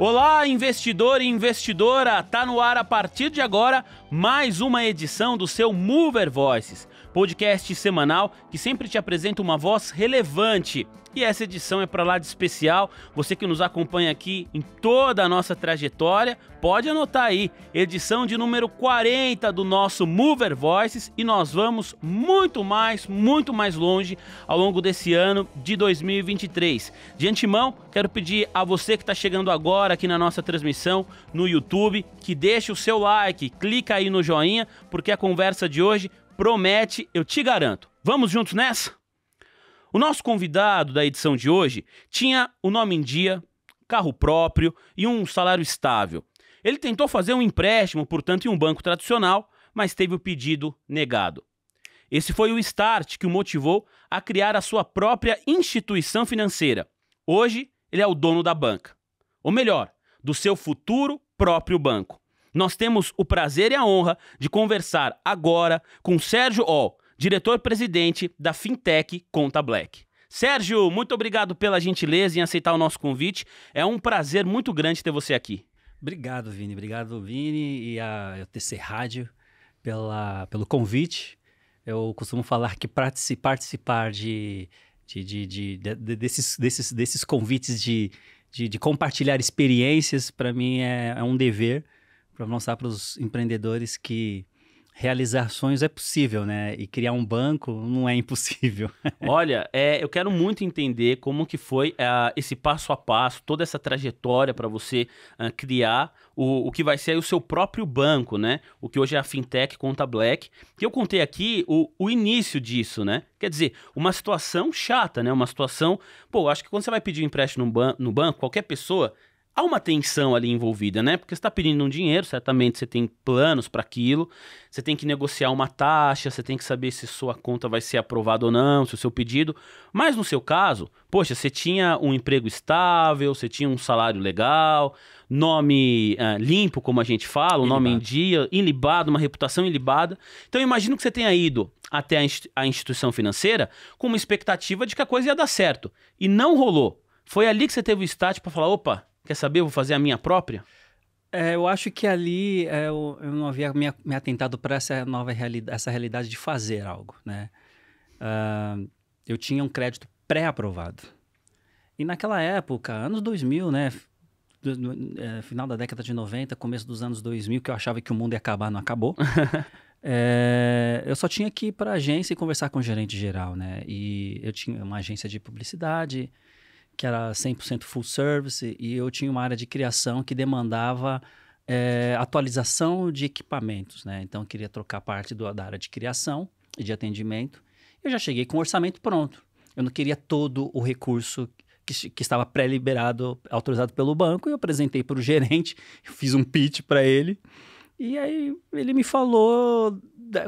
Olá, investidor e investidora! Tá no ar a partir de agora mais uma edição do seu Mover Voices, podcast semanal que sempre te apresenta uma voz relevante. E essa edição é para lá de especial. Você que nos acompanha aqui em toda a nossa trajetória, pode anotar aí, edição de número 40 do nosso Mover Voices, e nós vamos muito mais longe ao longo desse ano de 2023. De antemão, quero pedir a você que está chegando agora aqui na nossa transmissão no YouTube, que deixe o seu like, clica aí no joinha, porque a conversa de hoje promete, eu te garanto. Vamos juntos nessa? O nosso convidado da edição de hoje tinha o nome em dia, carro próprio e um salário estável. Ele tentou fazer um empréstimo, portanto, em um banco tradicional, mas teve o pedido negado. Esse foi o start que o motivou a criar a sua própria instituição financeira. Hoje, ele é o dono da banca. Ou melhor, do seu futuro próprio banco. Nós temos o prazer e a honra de conversar agora com Sérgio Oll, diretor-presidente da Fintech Conta Black. Sérgio, muito obrigado pela gentileza em aceitar o nosso convite. É um prazer muito grande ter você aqui. Obrigado, Vini. Obrigado, Vini e a TC Rádio pelo convite. Eu costumo falar que participar desses convites de compartilhar experiências, para mim é um dever, para mostrar para os empreendedores que realizar sonhos é possível, né? E criar um banco não é impossível. Olha, eu quero muito entender como que foi esse passo a passo, toda essa trajetória para você criar o que vai ser aí o seu próprio banco, né? O que hoje é a Fintech Conta Black. Que eu contei aqui o início disso, né? Quer dizer, uma situação chata, né? Uma situação... Pô, acho que quando você vai pedir um empréstimo no banco, qualquer pessoa... Há uma tensão ali envolvida, né? Porque você está pedindo um dinheiro, certamente você tem planos para aquilo, você tem que negociar uma taxa, você tem que saber se sua conta vai ser aprovada ou não, se o seu pedido. Mas no seu caso, poxa, você tinha um emprego estável, você tinha um salário legal, nome limpo, como a gente fala, um nome em dia, ilibado, uma reputação ilibada. Então eu imagino que você tenha ido até a instituição financeira com uma expectativa de que a coisa ia dar certo. E não rolou. Foi ali que você teve o start para falar, opa... Quer saber? Eu vou fazer a minha própria? Eu acho que ali eu não havia me atentado para essa nova realidade, essa realidade de fazer algo, né? Eu tinha um crédito pré-aprovado. E naquela época, anos 2000, né? Final da década de 90, começo dos anos 2000, que eu achava que o mundo ia acabar, não acabou. Eu só tinha que ir para a agência e conversar com o gerente geral, né? E eu tinha uma agência de publicidade... que era 100% full service, e eu tinha uma área de criação que demandava atualização de equipamentos, né? Então, eu queria trocar parte da área de criação e de atendimento. Eu já cheguei com o orçamento pronto. Eu não queria todo o recurso que estava pré-liberado, autorizado pelo banco, e eu apresentei para o gerente, fiz um pitch para ele, e aí ele me falou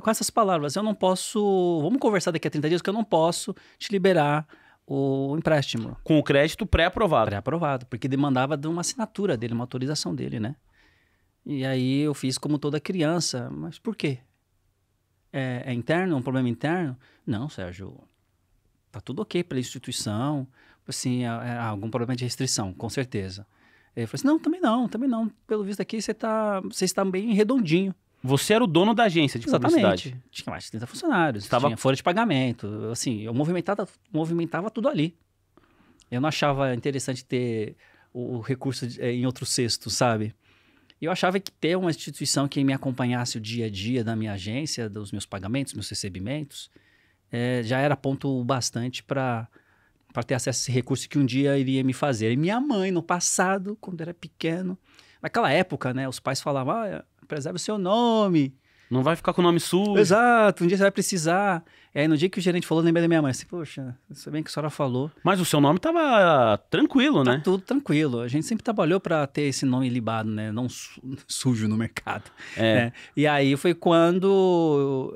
com essas palavras, eu não posso, vamos conversar daqui a 30 dias, que eu não posso te liberar o empréstimo. Com o crédito pré-aprovado. Pré-aprovado, porque demandava de uma assinatura dele, uma autorização dele, né? E aí eu fiz como toda criança, mas por quê? É interno, um problema interno? Não, Sérgio, tá tudo ok pela instituição, assim, algum problema de restrição, com certeza. Ele falou assim, não, também não, pelo visto aqui você está bem redondinho. Você era o dono da agência de publicidade. Exatamente. Tinha mais de 30 funcionários, tinha folha de pagamento, assim, eu movimentava tudo ali. Eu não achava interessante ter o recurso em outro cesto, sabe? Eu achava que ter uma instituição que me acompanhasse o dia a dia da minha agência, dos meus pagamentos, meus recebimentos, já era ponto bastante para ter acesso a esse recurso que um dia iria me fazer. E minha mãe, no passado, quando era pequeno, naquela época, né, os pais falavam, preserve o seu nome. Não vai ficar com o nome sujo. Exato, um dia você vai precisar. E aí no dia que o gerente falou, eu lembrei da minha mãe, assim, poxa, isso bem que a senhora falou. Mas o seu nome tava tranquilo, né? Tá tudo tranquilo. A gente sempre trabalhou para ter esse nome libado, né? Não sujo no mercado. Né? E aí foi quando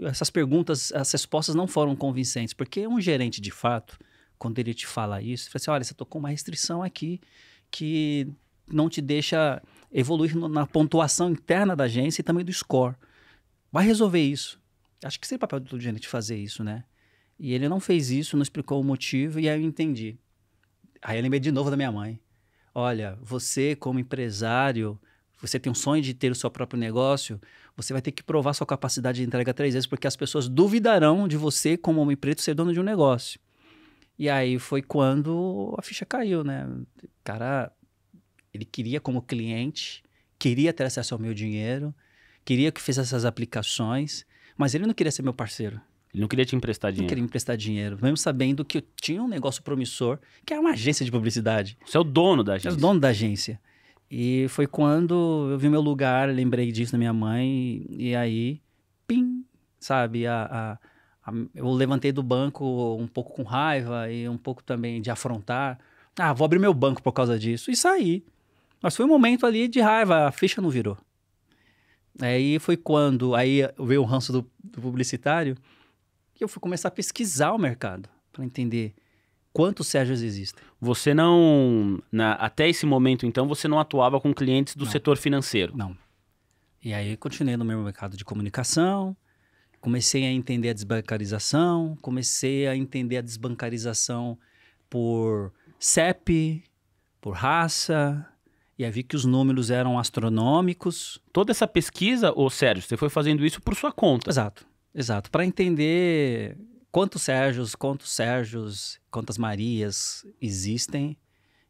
essas perguntas, as respostas não foram convincentes. Porque um gerente, de fato, quando ele te fala isso, ele fala assim, olha, você tocou uma restrição aqui que não te deixa evoluir na pontuação interna da agência e também do score. Vai resolver isso. Acho que seria o papel do gerente fazer isso, né? E ele não fez isso, não explicou o motivo, e aí eu entendi. Aí eu lembrei de novo da minha mãe. olha, você como empresário, você tem um sonho de ter o seu próprio negócio, você vai ter que provar sua capacidade de entrega 3 vezes, porque as pessoas duvidarão de você como homem preto ser dono de um negócio. E aí foi quando a ficha caiu, né? O cara, ele queria como cliente, queria ter acesso ao meu dinheiro, queria que fizesse essas aplicações, mas ele não queria ser meu parceiro. Ele não queria te emprestar Não dinheiro. queria me emprestar dinheiro, mesmo sabendo que eu tinha um negócio promissor, que era uma agência de publicidade. Você é o dono da Eu agência. era o dono da agência. E foi quando eu vi meu lugar, lembrei disso da minha mãe, e aí, pim, sabe? Eu levantei do banco um pouco com raiva e um pouco também de afrontar. Ah, vou abrir meu banco por causa disso. E saí. Mas foi um momento ali de raiva, a ficha não virou. Aí foi quando, aí veio o ranço do publicitário, que eu fui começar a pesquisar o mercado, para entender quantos Sérgios existem. Você não... até esse momento, então, você não atuava com clientes do Não. setor financeiro. Não. E aí continuei no meu mercado de comunicação, comecei a entender a desbancarização, comecei a entender a desbancarização por CEP, por raça, e aí vi que os números eram astronômicos. Toda essa pesquisa, ô Sérgio, você foi fazendo isso por sua conta. Exato. Para entender quantos Sérgios, quantas Marias existem,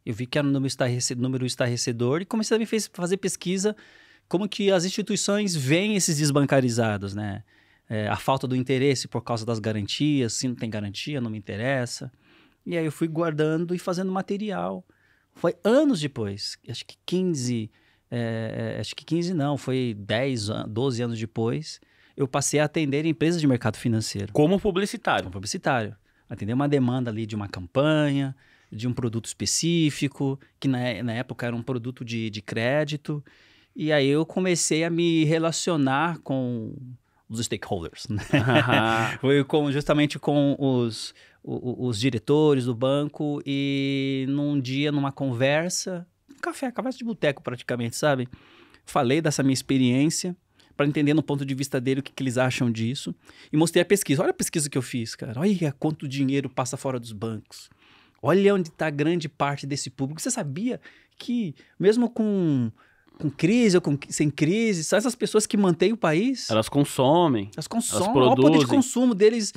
eu vi que era um número estarrecedor e comecei a fazer pesquisa como que as instituições veem esses desbancarizados, né? A falta do interesse por causa das garantias, se não tem garantia, não me interessa. E aí eu fui guardando e fazendo material. Foi anos depois, acho que 15 não, foi 12 anos depois, eu passei a atender empresas de mercado financeiro. Como publicitário. Como publicitário. Atender uma demanda ali de uma campanha, de um produto específico, que na época era um produto de crédito. E aí eu comecei a me relacionar com os stakeholders, né? Foi justamente com os diretores do banco e num dia, numa conversa de boteco praticamente, sabe? Falei dessa minha experiência para entender no ponto de vista dele o que eles acham disso e mostrei a pesquisa. Olha a pesquisa que eu fiz, cara. Olha quanto dinheiro passa fora dos bancos. Olha onde está grande parte desse público. Você sabia que mesmo com crise ou sem crise, são essas pessoas que mantêm o país? Elas consomem. Elas consomem. Elas Olha o poder de produzem. consumo deles.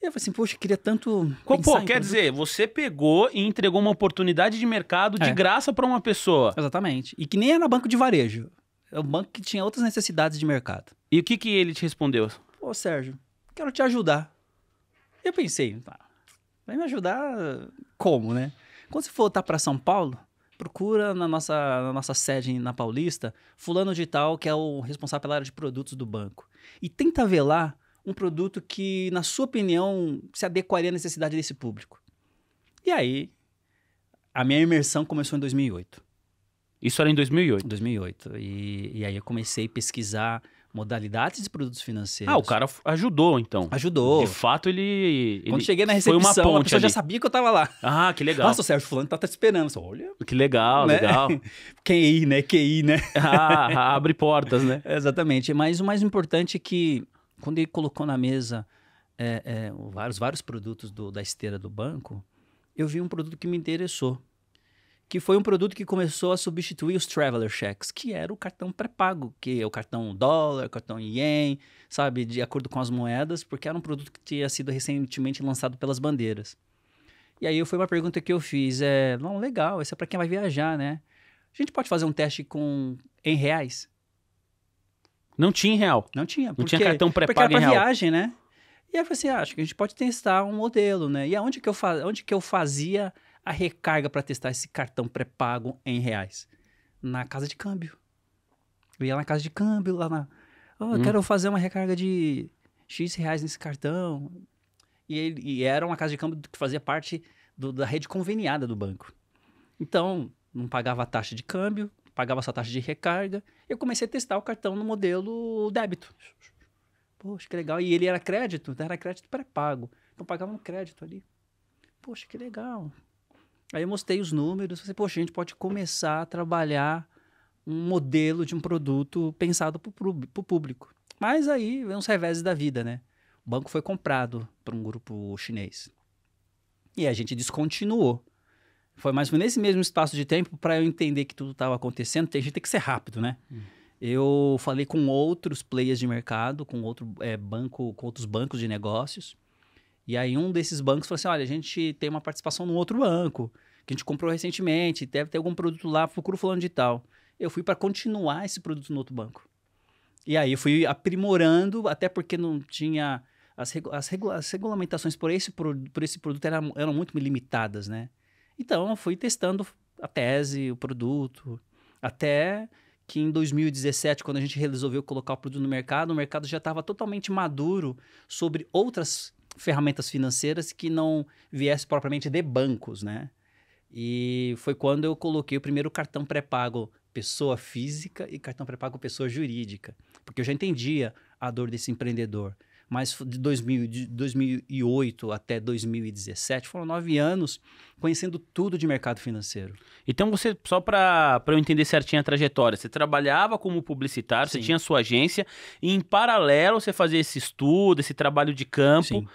Eu falei assim, poxa, eu queria tanto Pô, quer dizer, você pegou e entregou uma oportunidade de mercado de graça para uma pessoa. Exatamente. E que nem era banco de varejo. É um banco que tinha outras necessidades de mercado. E o que ele te respondeu? Pô, Sérgio, quero te ajudar. Eu pensei, vai me ajudar como, né? Quando você for voltar para São Paulo, procura na nossa sede na Paulista, fulano de tal, que é o responsável pela área de produtos do banco. E tenta ver lá um produto que, na sua opinião, se adequaria à necessidade desse público. E aí, a minha imersão começou em 2008. Isso era em 2008? 2008. E aí eu comecei a pesquisar modalidades de produtos financeiros. Ah, o cara ajudou, então. Ajudou. De fato, ele Quando cheguei na foi uma recepção, a ponte pessoa já ali. sabia que eu tava lá. Ah, que legal. Nossa, o Sérgio Fulano tá te esperando. Só, olha, Que legal, né? legal. QI, né? Ah, abre portas, né? Exatamente. Mas o mais importante é que, quando ele colocou na mesa vários produtos da esteira do banco, eu vi um produto que me interessou. Que foi um produto que começou a substituir os Traveler Checks, que era o cartão pré-pago, que é o cartão dólar, cartão ien, sabe, de acordo com as moedas, porque era um produto que tinha sido recentemente lançado pelas bandeiras. E aí foi uma pergunta que eu fiz, não, legal, isso é para quem vai viajar, né? A gente pode fazer um teste em reais? Não tinha em real. Não tinha. Não tinha cartão porque pré-pago era em pra real. viagem, né? E aí eu falei assim, acho que a gente pode testar um modelo, né? E onde que eu fazia a recarga para testar esse cartão pré-pago em reais? Na casa de câmbio. Eu ia na casa de câmbio, eu quero fazer uma recarga de X reais nesse cartão. E era uma casa de câmbio que fazia parte da rede conveniada do banco. Então, não pagava a taxa de câmbio, pagava só a taxa de recarga. Eu comecei a testar o cartão no modelo débito. Poxa, que legal. E ele era crédito pré-pago. Então, pagava no crédito ali. Poxa, que legal. Aí eu mostrei os números, falei, poxa, a gente pode começar a trabalhar um modelo de um produto pensado para o público. Mas aí vem uns reveses da vida, né? O banco foi comprado por um grupo chinês. E a gente descontinuou. Foi mais ou menos nesse mesmo espaço de tempo para eu entender que tudo estava acontecendo. A gente tem que ser rápido, né? Eu falei com outros players de mercado, com outros bancos de negócios. E aí um desses bancos falou assim, olha, a gente tem uma participação num outro banco, que a gente comprou recentemente, deve ter algum produto lá, procura fulano de tal. Eu fui para continuar esse produto no outro banco. E aí eu fui aprimorando, até porque não tinha... As regulamentações por esse produto eram muito limitadas, né? Então eu fui testando a tese, o produto, até... que em 2017, quando a gente resolveu colocar o produto no mercado já estava totalmente maduro sobre outras ferramentas financeiras que não viessem propriamente de bancos, né? E foi quando eu coloquei o primeiro cartão pré-pago pessoa física e cartão pré-pago pessoa jurídica, porque eu já entendia a dor desse empreendedor. Mas de 2008 até 2017, foram 9 anos conhecendo tudo de mercado financeiro. Então você, só para eu entender certinho a trajetória, você trabalhava como publicitário, Sim. você tinha sua agência, e em paralelo você fazia esse estudo, esse trabalho de campo,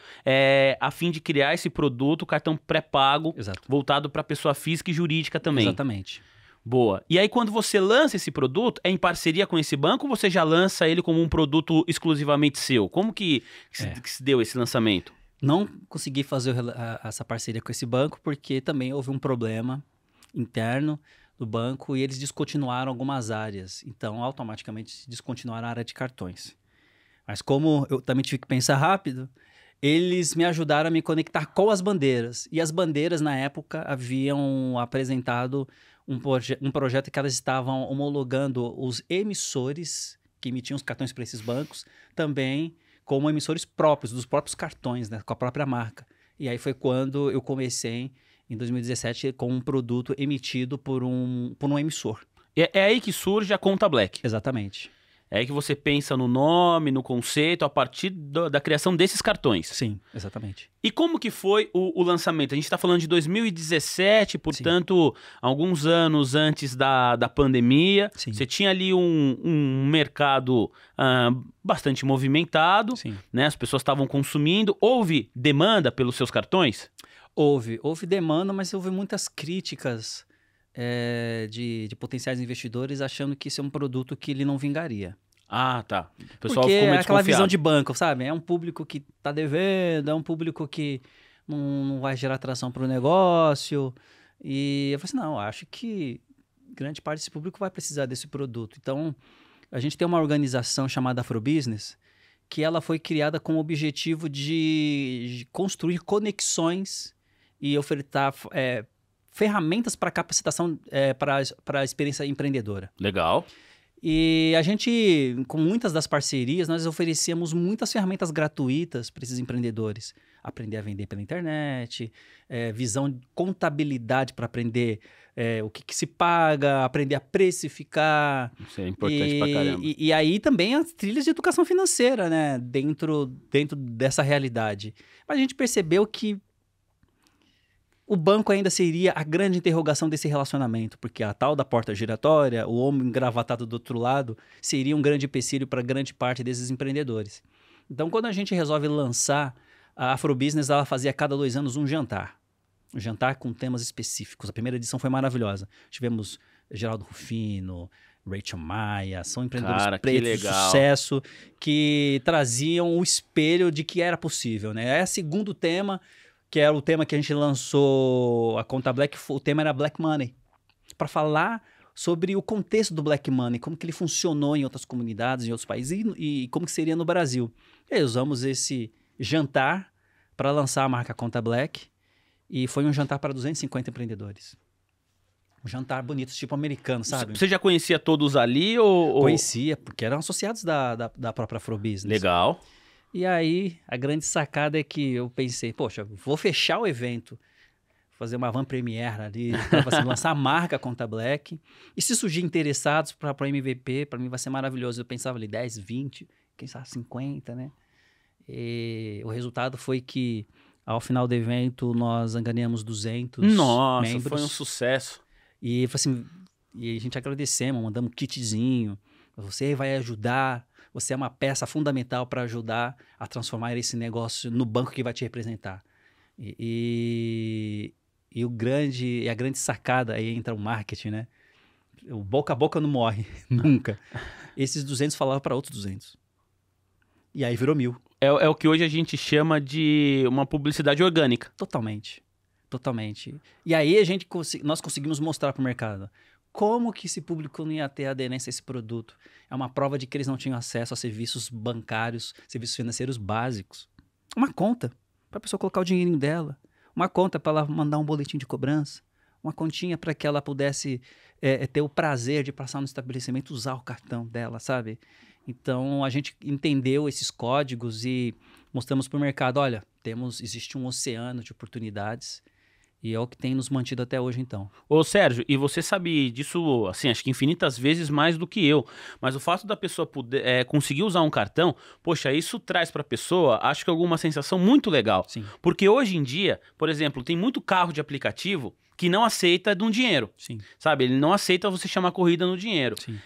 a fim de criar esse produto, cartão pré-pago, voltado para pessoa física e jurídica também. Exatamente. Boa. E aí quando você lança esse produto, é em parceria com esse banco ou você já lança ele como um produto exclusivamente seu? Como que se deu esse lançamento? Não consegui fazer essa parceria com esse banco porque também houve um problema interno do banco e eles descontinuaram algumas áreas. Então, automaticamente descontinuaram a área de cartões. Mas como eu também tive que pensar rápido, eles me ajudaram a me conectar com as bandeiras. E as bandeiras, na época, haviam apresentado um projeto que elas estavam homologando os emissores que emitiam os cartões para esses bancos, também como emissores próprios, dos próprios cartões, né, com a própria marca. E aí foi quando eu comecei, em 2017, com um produto emitido por um emissor. É aí que surge a Conta Black. Exatamente. É aí que você pensa no nome, no conceito, a partir da criação desses cartões. Sim, exatamente. E como que foi o lançamento? A gente está falando de 2017, portanto, alguns anos antes da pandemia. Sim. Você tinha ali um mercado bastante movimentado, né? As pessoas estavam consumindo. Houve demanda pelos seus cartões? Houve demanda, mas houve muitas críticas de potenciais investidores achando que isso é um produto que ele não vingaria. Ah, tá. O pessoal porque ficou meio é aquela desconfiado. visão de banco, sabe? É um público que tá devendo, é um público que não vai gerar atração para o negócio. E eu falei assim, não, acho que grande parte desse público vai precisar desse produto. Então, a gente tem uma organização chamada Afrobusiness, que ela foi criada com o objetivo de construir conexões e ofertar ferramentas para capacitação para a experiência empreendedora. Legal. E a gente, com muitas das parcerias, nós oferecíamos muitas ferramentas gratuitas para esses empreendedores. Aprender a vender pela internet, visão de contabilidade para aprender o que se paga, aprender a precificar. Isso é importante pra caramba. E aí também as trilhas de educação financeira, né? Dentro dessa realidade. Mas a gente percebeu que o banco ainda seria a grande interrogação desse relacionamento, porque a tal da porta giratória, o homem engravatado do outro lado, seria um grande empecilho para grande parte desses empreendedores. Então, quando a gente resolve lançar, a Afrobusiness, ela fazia a cada 2 anos um jantar com temas específicos. A primeira edição foi maravilhosa. Tivemos Geraldo Rufino, Rachel Maia, são empreendedores pretos de sucesso que traziam o espelho de que era possível, né? É o segundo tema, que era o tema que a gente lançou, a Conta Black, o tema era Black Money, para falar sobre o contexto do Black Money, como que ele funcionou em outras comunidades, em outros países e como que seria no Brasil. E aí usamos esse jantar para lançar a marca Conta Black e foi um jantar para 250 empreendedores. Um jantar bonito, tipo americano, sabe? Você já conhecia todos ali ou... Conhecia, porque eram associados da própria Afrobusiness. Legal. E aí, a grande sacada é que eu pensei, poxa, vou fechar o evento, fazer uma van premiere ali, assim, lançar a marca Conta Black. E se surgir interessados para o MVP, para mim vai ser maravilhoso. Eu pensava ali 10, 20, quem sabe 50, né? E o resultado foi que, ao final do evento, nós ganhamos 200 membros. Foi um sucesso. E, assim, e a gente agradecemos, mandamos um kitzinho. Você vai ajudar... Você é uma peça fundamental para ajudar a transformar esse negócio no banco que vai te representar. E E a grande sacada, aí entra o marketing, né? O boca a boca não morre, nunca. Esses 200 falavam para outros 200. E aí virou 1.000. É o que hoje a gente chama de uma publicidade orgânica. Totalmente. Totalmente. E aí nós conseguimos mostrar para o mercado como que esse público não ia ter aderência a esse produto. É uma prova de que eles não tinham acesso a serviços bancários, serviços financeiros básicos. Uma conta para a pessoa colocar o dinheirinho dela. Uma conta para ela mandar um boletim de cobrança. Uma continha para que ela pudesse ter o prazer de passar no estabelecimento, usar o cartão dela, sabe? Então, a gente entendeu esses códigos e mostramos para o mercado, olha, existe um oceano de oportunidades e é o que tem nos mantido até hoje, então. Ô, Sérgio, e você sabe disso, assim, acho que infinitas vezes mais do que eu, mas o fato da pessoa conseguir usar um cartão, poxa, isso traz para a pessoa, acho que alguma sensação muito legal. Sim. Porque hoje em dia, por exemplo, tem muito carro de aplicativo que não aceita de um dinheiro. Sim. Sabe, ele não aceita você chamar corrida no dinheiro. Sim.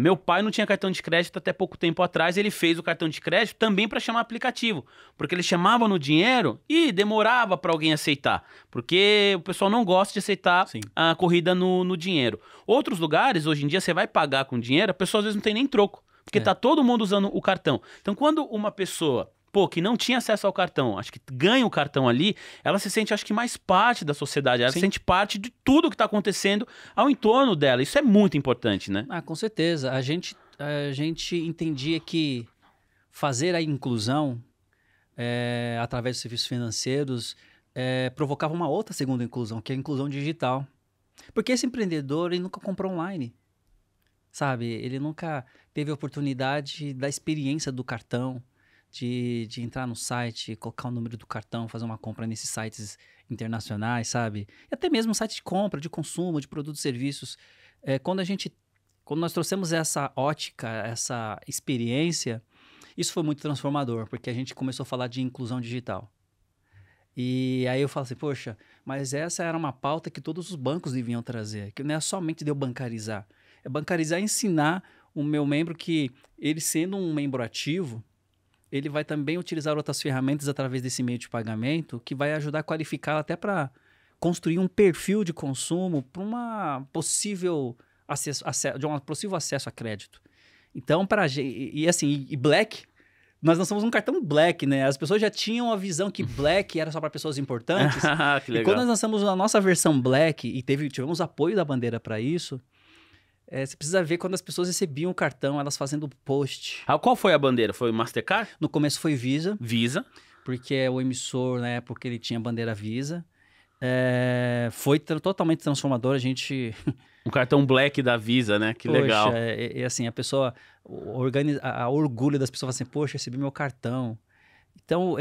Meu pai não tinha cartão de crédito até pouco tempo atrás, ele fez o cartão de crédito também para chamar aplicativo, porque ele chamava no dinheiro e demorava para alguém aceitar, porque o pessoal não gosta de aceitar Sim. a corrida no dinheiro. Outros lugares, hoje em dia, você vai pagar com dinheiro, a pessoa às vezes não tem nem troco, porque tá todo mundo usando o cartão. Então, quando uma pessoa que não tinha acesso ao cartão, acho que ganha o cartão ali, ela se sente, acho que, mais parte da sociedade, ela se sente parte de tudo que está acontecendo ao entorno dela. Isso é muito importante, né? Com certeza. A gente entendia que fazer a inclusão através dos serviços financeiros provocava uma outra segunda inclusão, que é a inclusão digital. Porque esse empreendedor, ele nunca comprou online, sabe? Ele nunca teve a oportunidade da experiência do cartão, de entrar no site, colocar o número do cartão, fazer uma compra nesses sites internacionais, sabe? E até mesmo site de compra, de consumo, de produtos e serviços. Quando nós trouxemos essa ótica, essa experiência, isso foi muito transformador, porque a gente começou a falar de inclusão digital. E aí eu falo assim, poxa, mas essa era uma pauta que todos os bancos deviam trazer, que não é somente de eu bancarizar. É bancarizar e ensinar o meu membro que ele, sendo um membro ativo, ele vai também utilizar outras ferramentas através desse meio de pagamento que vai ajudar a qualificar até para construir um perfil de consumo para uma possível acesso a crédito. Então, e Black, nós lançamos um cartão Black, né? As pessoas já tinham a visão que Black era só para pessoas importantes. Que legal. E quando nós lançamos a nossa versão Black e tivemos apoio da bandeira para isso, você precisa ver quando as pessoas recebiam o cartão, elas fazendo post. Qual foi a bandeira? Foi o Mastercard? No começo foi Visa. Visa. Porque o emissor, na época, ele tinha bandeira Visa. Foi totalmente transformador, a gente... Um cartão Black da Visa, né? Que legal. Assim, a pessoa... O orgulho das pessoas assim, poxa, recebi meu cartão. Então,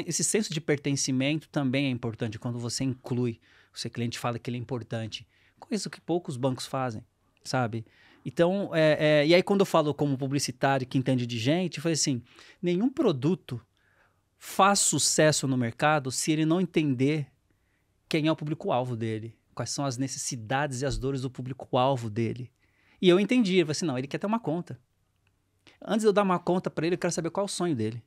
esse senso de pertencimento também é importante quando você inclui. O seu cliente fala que ele é importante. Coisa que poucos bancos fazem, sabe? Então, e aí quando eu falo como publicitário que entende de gente, eu falei assim, nenhum produto faz sucesso no mercado se ele não entender quem é o público-alvo dele, quais são as necessidades e as dores do público-alvo dele. E eu entendi, eu falei assim, não, ele quer ter uma conta. Antes de eu dar uma conta para ele, eu quero saber qual é o sonho dele.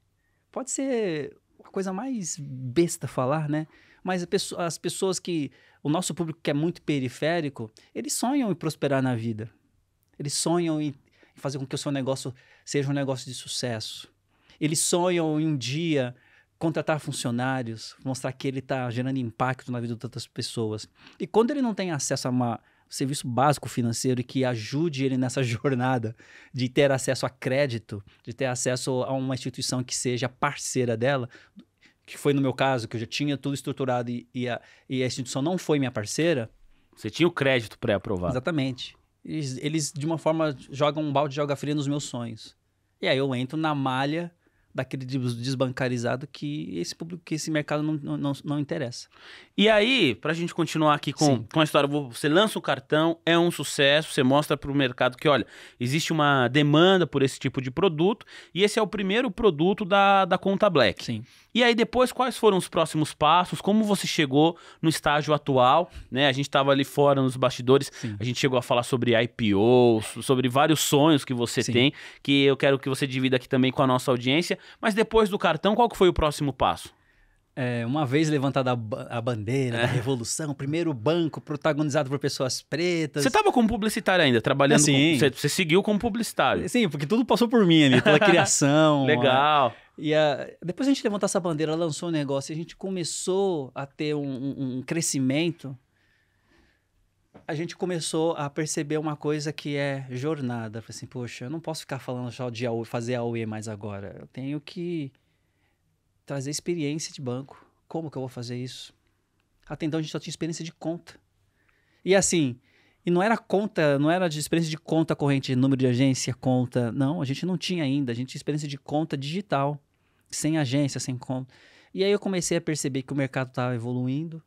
Pode ser a coisa mais besta falar, né? Mas as pessoas o nosso público que é muito periférico, eles sonham em prosperar na vida. Eles sonham em fazer com que o seu negócio seja um negócio de sucesso. Eles sonham em um dia contratar funcionários, mostrar que ele está gerando impacto na vida de outras pessoas. E quando ele não tem acesso a um serviço básico financeiro e que ajude ele nessa jornada de ter acesso a crédito, de ter acesso a uma instituição que seja parceira dela, que foi no meu caso, que eu já tinha tudo estruturado e a instituição não foi minha parceira. Você tinha o crédito pré-aprovado. Exatamente. Eles, de uma forma, jogam um balde de água fria nos meus sonhos. E aí eu entro na malha daquele desbancarizado que esse público, que esse mercado não interessa. E aí, pra gente continuar aqui com a história, você lança o cartão, é um sucesso, você mostra pro mercado que, olha, existe uma demanda por esse tipo de produto, e esse é o primeiro produto da Conta Black. Sim. E aí depois, quais foram os próximos passos? Como você chegou no estágio atual, né? A gente estava ali fora nos bastidores, a gente chegou a falar sobre IPO, sobre vários sonhos que você tem, que eu quero que você divida aqui também com a nossa audiência. Mas depois do cartão, qual que foi o próximo passo? Uma vez levantada a bandeira da revolução, o primeiro banco protagonizado por pessoas pretas. Você estava como publicitário ainda, trabalhando Sim. Você seguiu como publicitário. Sim, porque tudo passou por mim ali, pela criação. Legal. Depois a gente levantou essa bandeira, lançou um negócio, e a gente começou a ter um crescimento. A gente começou a perceber uma coisa que é jornada. Falei assim, poxa, eu não posso ficar falando só de fazer AUE mais agora. Eu tenho que trazer experiência de banco. Como que eu vou fazer isso? Até então a gente só tinha experiência de conta. E assim, não era conta, não era de experiência de conta corrente, número de agência, conta. Não, a gente não tinha ainda. A gente tinha experiência de conta digital, sem agência, sem conta. E aí eu comecei a perceber que o mercado estava evoluindo.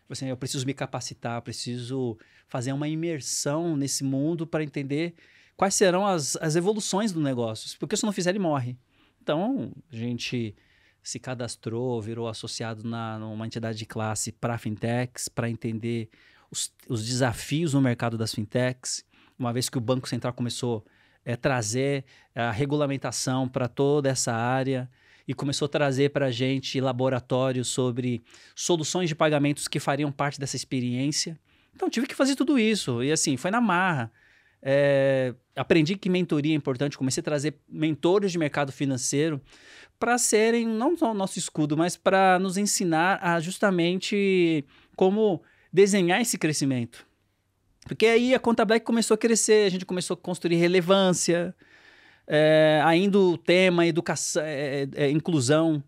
Assim, eu preciso me capacitar, preciso fazer uma imersão nesse mundo para entender quais serão as evoluções do negócio. Porque se eu não fizer, ele morre. Então, a gente se cadastrou, virou associado numa entidade de classe para fintechs, para entender os desafios no mercado das fintechs, uma vez que o Banco Central começou a trazer a regulamentação para toda essa área e começou a trazer para a gente laboratórios sobre soluções de pagamentos que fariam parte dessa experiência. Então, tive que fazer tudo isso. E assim, foi na marra. Aprendi que mentoria é importante, comecei a trazer mentores de mercado financeiro para serem não só o nosso escudo, mas para nos ensinar a justamente como desenhar esse crescimento. Porque aí a Conta Black começou a crescer, a gente começou a construir relevância, ainda o tema educação, inclusão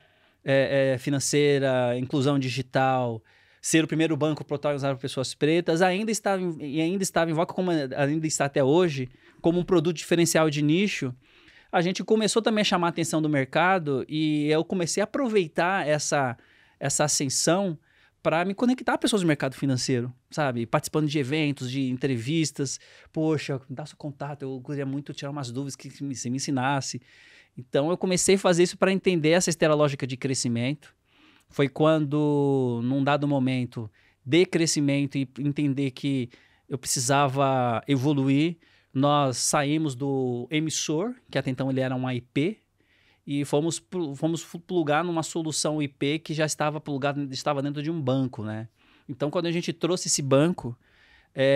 financeira, inclusão digital, ser o primeiro banco protagonizado por pessoas pretas, ainda estava em voga, como ainda está até hoje, como um produto diferencial de nicho. A gente começou também a chamar a atenção do mercado e eu comecei a aproveitar essa ascensão para me conectar a pessoas do mercado financeiro, sabe? Participando de eventos, de entrevistas. Poxa, me dá seu contato, eu queria muito tirar umas dúvidas que você me ensinasse. Então, eu comecei a fazer isso para entender essa esteira lógica de crescimento. Foi quando, num dado momento de crescimento e entender que eu precisava evoluir, nós saímos do emissor, que até então ele era um IP, e fomos plugar numa solução IP que já estava plugada, estava dentro de um banco, né? Então, quando a gente trouxe esse banco,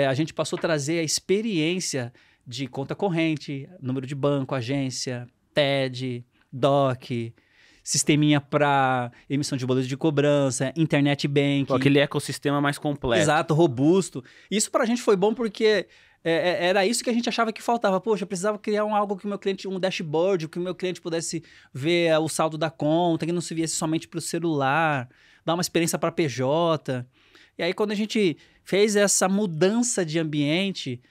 a gente passou a trazer a experiência de conta corrente, número de banco, agência, TED, DOC, sisteminha para emissão de boleto de cobrança, internet banking. Aquele ecossistema mais completo. Exato, robusto. Isso para a gente foi bom porque era isso que a gente achava que faltava. Poxa, eu precisava criar algo que o meu cliente, um dashboard, que o meu cliente pudesse ver o saldo da conta, que não se viesse somente para o celular, dar uma experiência para PJ. E aí, quando a gente fez essa mudança de ambiente,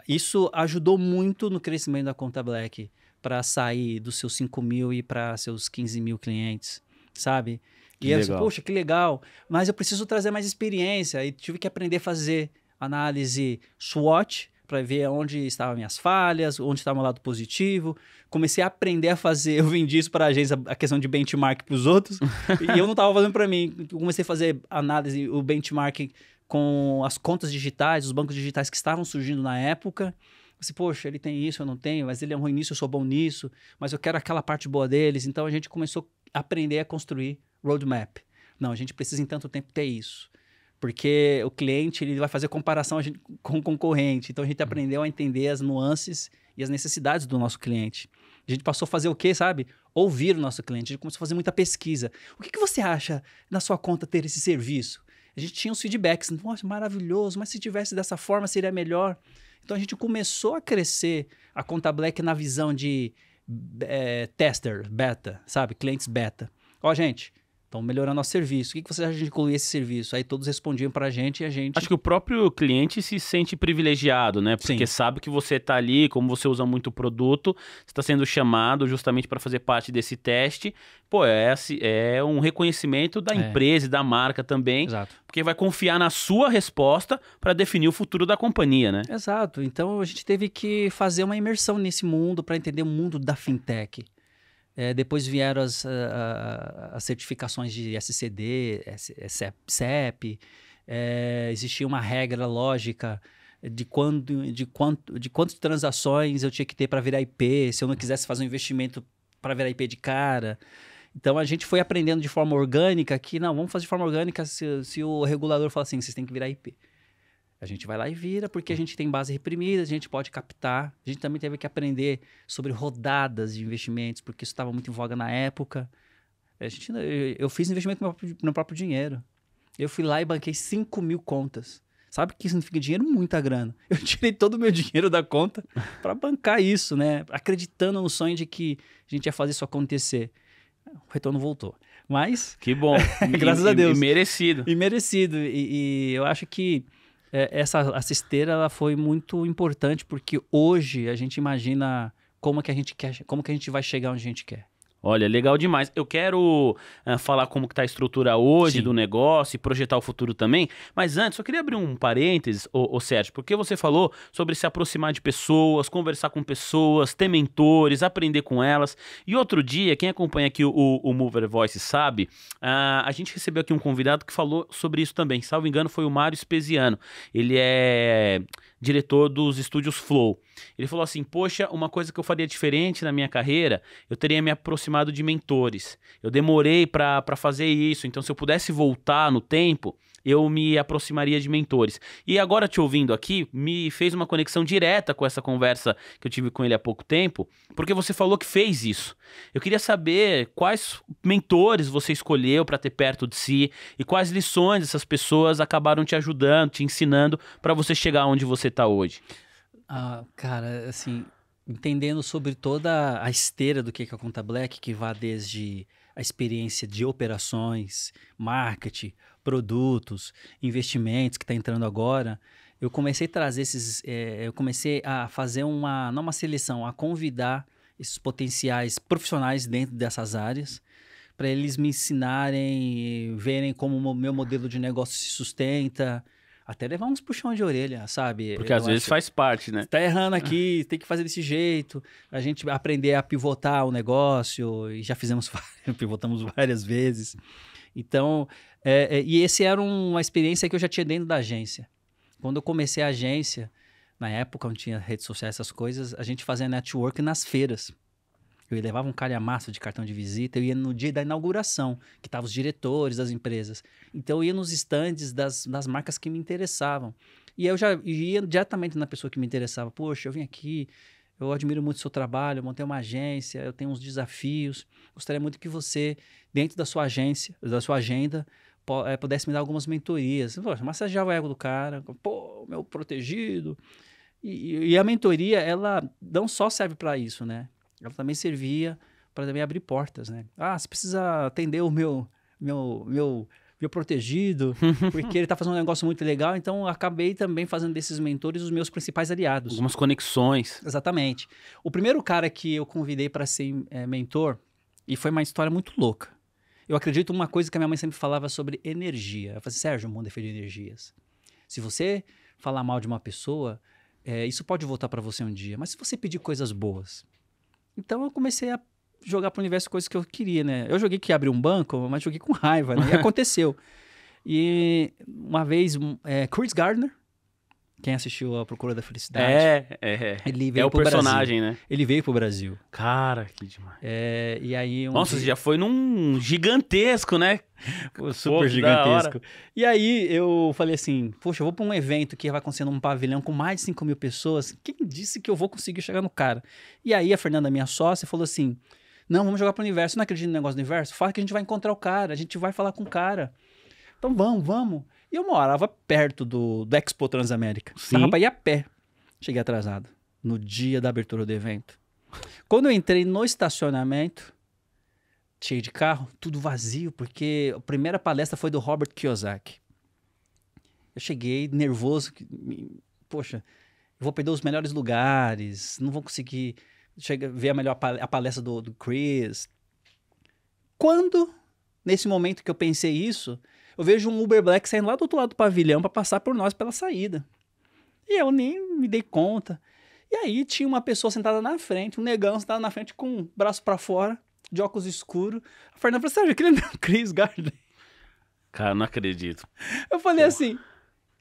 isso ajudou muito no crescimento da Conta Black, para sair dos seus 5 mil e para seus 15 mil clientes, sabe? E eu disse, poxa, que legal, mas eu preciso trazer mais experiência. E tive que aprender a fazer análise SWOT, para ver onde estavam minhas falhas, onde estava o lado positivo. Comecei a aprender a fazer, eu vendi isso para a agência, a questão de benchmark para os outros, e eu não estava fazendo para mim. Eu comecei a fazer análise, o benchmark com as contas digitais, os bancos digitais que estavam surgindo na época. Assim, poxa, ele tem isso, eu não tenho, mas ele é ruim nisso, eu sou bom nisso, mas eu quero aquela parte boa deles. Então, a gente começou a aprender a construir roadmap. Não, a gente precisa em tanto tempo ter isso. Porque o cliente ele vai fazer comparação com o concorrente. Então, a gente aprendeu a entender as nuances e as necessidades do nosso cliente. A gente passou a fazer o quê, sabe? Ouvir o nosso cliente. A gente começou a fazer muita pesquisa. O que você acha na sua conta ter esse serviço? A gente tinha os feedbacks. Nossa, maravilhoso, mas se tivesse dessa forma seria melhor. Então, a gente começou a crescer a Conta Black na visão de tester, beta, sabe? Clientes beta. Ó, gente, estão melhorando nosso serviço. O que você acha de incluir esse serviço? Aí todos respondiam pra gente e a gente... Acho que o próprio cliente se sente privilegiado, né? Porque sabe que você tá ali, como você usa muito o produto, você está sendo chamado justamente para fazer parte desse teste. Pô, é um reconhecimento da empresa e da marca também. Exato. Porque vai confiar na sua resposta para definir o futuro da companhia, né? Exato. Então, a gente teve que fazer uma imersão nesse mundo para entender o mundo da fintech. Depois vieram as certificações de SCD, CEP. Existia uma regra lógica de quantas transações eu tinha que ter para virar IP, se eu não quisesse fazer um investimento para virar IP de cara. Então a gente foi aprendendo de forma orgânica que, não, vamos fazer de forma orgânica se o regulador fala assim, vocês têm que virar IP. A gente vai lá e vira, porque a gente tem base reprimida, a gente pode captar. A gente também teve que aprender sobre rodadas de investimentos, porque isso estava muito em voga na época. Eu fiz investimento no meu próprio dinheiro. Eu fui lá e banquei 5 mil contas. Sabe o que significa dinheiro? Muita grana. Eu tirei todo o meu dinheiro da conta para bancar isso, né? Acreditando no sonho de que a gente ia fazer isso acontecer. O retorno voltou. Mas... Que bom. Graças a Deus. E merecido. E merecido. E eu acho que essa esteira ela foi muito importante, porque hoje a gente imagina como que a gente quer, como que a gente vai chegar onde a gente quer. Olha, legal demais. Eu quero falar como que tá a estrutura hoje Sim. do negócio e projetar o futuro também, mas antes eu queria abrir um parênteses, ô Sérgio, porque você falou sobre se aproximar de pessoas, conversar com pessoas, ter mentores, aprender com elas. E outro dia, quem acompanha aqui o Mover Voice sabe, a gente recebeu aqui um convidado que falou sobre isso também. Salvo engano, foi o Mário Speziano. Ele é diretor dos estúdios Flow. Ele falou assim, poxa, uma coisa que eu faria diferente na minha carreira, eu teria me aproximado de mentores. Eu demorei para fazer isso, então se eu pudesse voltar no tempo, eu me aproximaria de mentores. E agora te ouvindo aqui, me fez uma conexão direta com essa conversa que eu tive com ele há pouco tempo, porque você falou que fez isso. Eu queria saber quais mentores você escolheu para ter perto de si e quais lições essas pessoas acabaram te ajudando, te ensinando para você chegar onde você está hoje. Cara, assim, entendendo sobre toda a esteira do que é a Conta Black, que vai desde a experiência de operações, marketing, produtos, investimentos que está entrando agora, eu comecei a trazer eu comecei a fazer não uma seleção, a convidar esses potenciais profissionais dentro dessas áreas, para eles me ensinarem, verem como o meu modelo de negócio se sustenta, até levar uns puxão de orelha, sabe? Porque às vezes faz parte, né? Tá errando aqui, tem que fazer desse jeito. A gente aprender a pivotar o negócio, e já pivotamos várias vezes. Então, e esse era uma experiência que eu já tinha dentro da agência. Quando eu comecei a agência, na época não tinha redes sociais, essas coisas, a gente fazia network nas feiras. Eu levava um calhamaço de cartão de visita, eu ia no dia da inauguração, que estavam os diretores das empresas. Então eu ia nos estandes das marcas que me interessavam. E eu já ia diretamente na pessoa que me interessava. Poxa, eu vim aqui, eu admiro muito o seu trabalho, eu montei uma agência, eu tenho uns desafios. Gostaria muito que você, dentro da sua agência, da sua agenda, pudesse me dar algumas mentorias. Poxa, massagear o ego do cara, pô, meu protegido. E a mentoria, ela não só serve para isso, né? Ela também servia para também abrir portas, né? Você precisa atender o meu protegido, porque ele está fazendo um negócio muito legal, então eu acabei também fazendo desses mentores os meus principais aliados. Algumas conexões. Exatamente. O primeiro cara que eu convidei para ser mentor, e foi uma história muito louca. Eu acredito numa coisa que a minha mãe sempre falava sobre energia. Ela falou assim, Sérgio, o mundo é feito de energias. Se você falar mal de uma pessoa, isso pode voltar para você um dia, mas se você pedir coisas boas... Então eu comecei a jogar para o universo coisas que eu queria, né? Eu joguei que abrir um banco, mas joguei com raiva, né? E aconteceu. E uma vez, Chris Gardner, quem assistiu A Procura da Felicidade... Ele veio o personagem, Brasil, né? Ele veio pro Brasil. Cara, que demais. E aí... Nossa, você já foi num gigantesco, né? Super gigantesco. E aí eu falei assim, poxa, eu vou para um evento que vai acontecer num pavilhão com mais de 5 mil pessoas. Quem disse que eu vou conseguir chegar no cara? E aí a Fernanda, minha sócia, falou assim, não, vamos jogar pro universo. Não acredita no negócio do universo? Fala que a gente vai encontrar o cara, a gente vai falar com o cara. Então vamos. E eu morava perto do Expo Transamérica. Tava pra ir a pé. Cheguei atrasado. No dia da abertura do evento. Quando eu entrei no estacionamento, cheio de carro, tudo vazio, porque a primeira palestra foi do Robert Kiyosaki. Eu cheguei nervoso. Poxa, eu vou perder os melhores lugares, não vou conseguir ver a palestra do Chris. Quando, nesse momento que eu pensei isso... Eu vejo um Uber Black saindo lá do outro lado do pavilhão para passar por nós pela saída. E eu nem me dei conta. E aí tinha uma pessoa sentada na frente, um negão sentado na frente com o braço para fora, de óculos escuros. A Fernanda falou, Sérgio, aquele é o Chris Gardner. Cara, não acredito. Eu falei assim,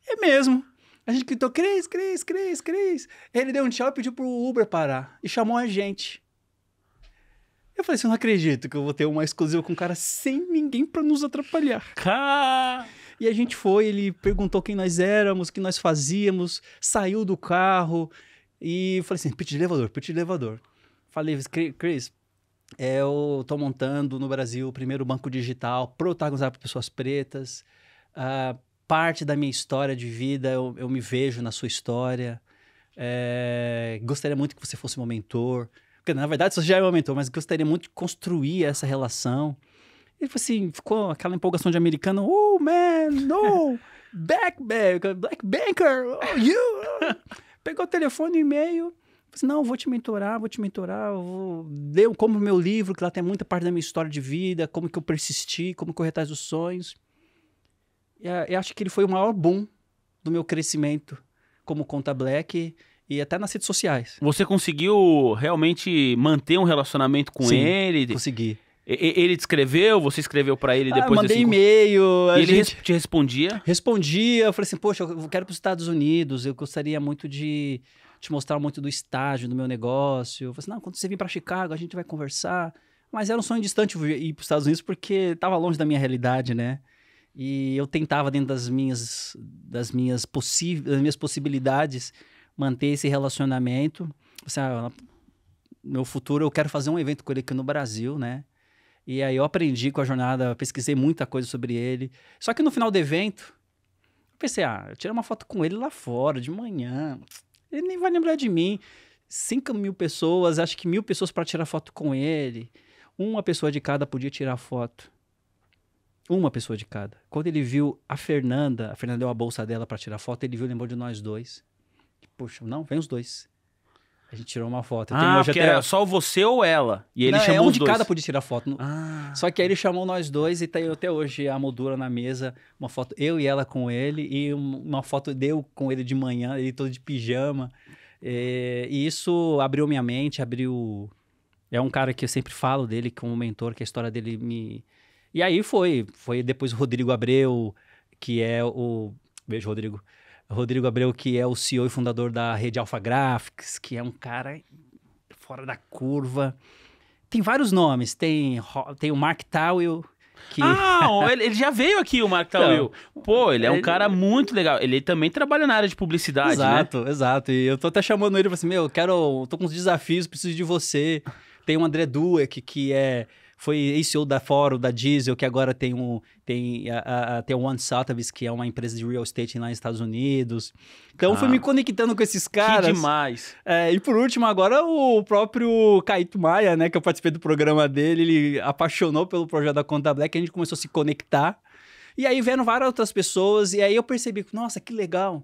é mesmo. A gente gritou, Chris. Ele deu um tchau e pediu pro Uber parar. E chamou a gente. Eu falei assim, eu não acredito que eu vou ter uma exclusiva com um cara sem ninguém pra nos atrapalhar. E a gente foi, ele perguntou quem nós éramos, o que nós fazíamos, saiu do carro e falei assim, pitch de elevador. Falei, Chris, eu tô montando no Brasil o primeiro banco digital protagonizado por pessoas pretas. Parte da minha história de vida, eu me vejo na sua história. Gostaria muito que você fosse meu mentor. Porque, na verdade, você já é meu mentor, mas gostaria muito de construir essa relação. Ele falou assim, ficou aquela empolgação de americano. Oh, man, no! Black banker! Oh, you! Pegou o telefone e e-mail. Falei assim, não, vou te mentorar. Ler como meu livro, que lá tem muita parte da minha história de vida, como que eu persisti, como correr atrás dos sonhos. Eu acho que ele foi o maior boom do meu crescimento como Conta Black e até nas redes sociais. Você conseguiu realmente manter um relacionamento com ele? Consegui. Ele te escreveu? Você escreveu pra ele depois mandei e-mail. E ele te respondia? Respondia. Eu falei assim, poxa, eu quero ir para os Estados Unidos. Eu gostaria muito de te mostrar muito do estágio do meu negócio. Eu falei assim, não, quando você vir para Chicago, a gente vai conversar. Mas era um sonho distante ir para os Estados Unidos porque estava longe da minha realidade, né? E eu tentava, dentro das minhas possibilidades, manter esse relacionamento. Assim, no meu futuro, eu quero fazer um evento com ele aqui no Brasil, né? E aí eu aprendi com a jornada, pesquisei muita coisa sobre ele. Só que no final do evento, eu pensei, eu tirei uma foto com ele lá fora, de manhã. Ele nem vai lembrar de mim. 5.000 pessoas, acho que 1.000 pessoas para tirar foto com ele. Uma pessoa de cada podia tirar foto. Uma pessoa de cada. Quando ele viu a Fernanda deu a bolsa dela para tirar foto, ele viu e lembrou de nós dois. Puxa, não, vem os dois. A gente tirou uma foto. Porque era só você ou ela? E ele chamou um os de dois. cada podia tirar foto. Só que aí ele chamou nós dois e tem até hoje a moldura na mesa, uma foto eu e ela com ele e uma foto eu com ele de manhã, ele todo de pijama. E isso abriu minha mente, É um cara que eu sempre falo dele como mentor, que a história dele me... E aí foi depois o Rodrigo Abreu, que é o... Beijo, Rodrigo. Rodrigo Abreu, que é o CEO e fundador da rede Alpha Graphics, que é um cara fora da curva. Tem vários nomes. Tem o Mark Tawil, que... ele já veio aqui, o Mark Tawil. Pô, ele é um cara muito legal. Ele também trabalha na área de publicidade, Exato. E eu tô até chamando ele, falei assim, tô com uns desafios, preciso de você. Tem o André Dueck, que foi ex-CEO da Fórum, da Diesel, que agora tem o One Sotheby's, que é uma empresa de real estate lá nos Estados Unidos. Então, fui me conectando com esses caras. Que demais. E por último, agora o próprio Caíto Maia, né, que eu participei do programa dele, ele apaixonou pelo projeto da Conta Black, a gente começou a se conectar. E aí vieram várias outras pessoas, e aí eu percebi, nossa, que legal.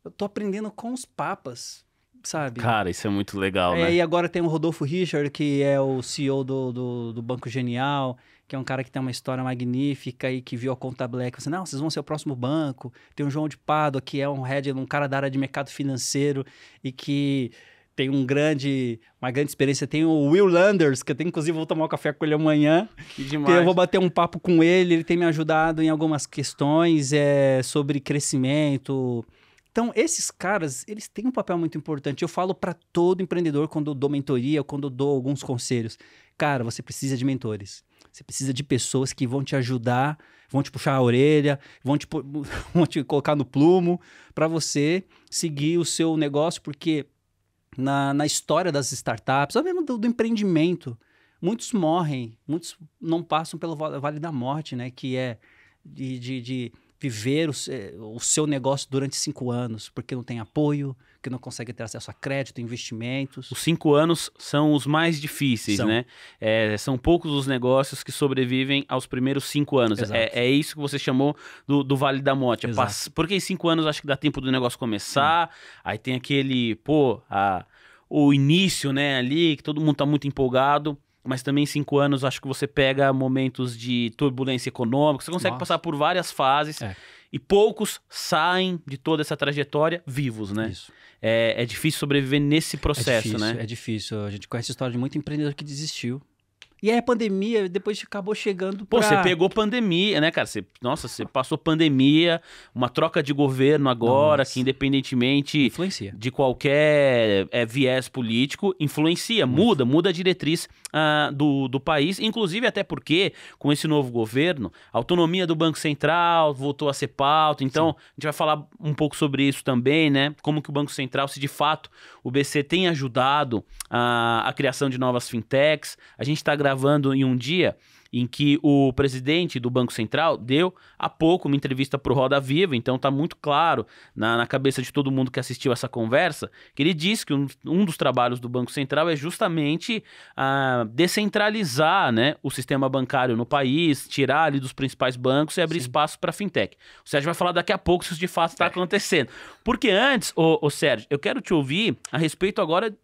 Eu tô aprendendo com os papas. Sabe? Cara, isso é muito legal, né? E agora tem o Rodolfo Richard, que é o CEO do Banco Genial, que é um cara que tem uma história magnífica e que viu a Conta Black. Você, não, vocês vão ser o próximo banco. Tem o João de Pádua, que é um cara da área de mercado financeiro e que tem uma grande experiência. Tem o Will Landers, que eu tenho, inclusive, vou tomar um café com ele amanhã. Que demais. Eu vou bater um papo com ele. Ele tem me ajudado em algumas questões sobre crescimento. Então, esses caras, eles têm um papel muito importante. Eu falo para todo empreendedor quando eu dou mentoria, quando eu dou alguns conselhos. Cara, você precisa de mentores. Você precisa de pessoas que vão te ajudar, vão te puxar a orelha, vão te colocar no plumo para você seguir o seu negócio, porque na história das startups, ou mesmo do empreendimento, muitos morrem, muitos não passam pelo Vale da Morte, né? Que é de viver o seu negócio durante 5 anos, porque não tem apoio, que não consegue ter acesso a crédito, investimentos. Os 5 anos são os mais difíceis, né? São poucos os negócios que sobrevivem aos primeiros 5 anos. É isso que você chamou do Vale da Morte. Porque em 5 anos acho que dá tempo do negócio começar, aí tem aquele, o início, né, ali, que todo mundo tá muito empolgado. Mas também em 5 anos, acho que você pega momentos de turbulência econômica, você consegue passar por várias fases e poucos saem de toda essa trajetória vivos, né? Isso. É difícil sobreviver nesse processo, né? É difícil. A gente conhece a história de muito empreendedor que desistiu. E aí a pandemia depois acabou chegando pra... Pô, você pegou pandemia, né, cara? Você passou pandemia, uma troca de governo agora, que independentemente influencia. de qualquer viés político, influencia, muda a diretriz do país, inclusive até porque, com esse novo governo, a autonomia do Banco Central voltou a ser pauta, então a gente vai falar um pouco sobre isso também, né? Como que o Banco Central, se de fato o BC tem ajudado a criação de novas fintechs. A gente está gravando em um dia em que o presidente do Banco Central deu há pouco uma entrevista para o Roda Viva, então está muito claro na cabeça de todo mundo que assistiu essa conversa, que ele disse que um dos trabalhos do Banco Central é justamente descentralizar, né, o sistema bancário no país, tirar ali dos principais bancos e abrir espaço para fintech. O Sérgio vai falar daqui a pouco se isso de fato está acontecendo. Porque antes, ô Sérgio, eu quero te ouvir a respeito agora...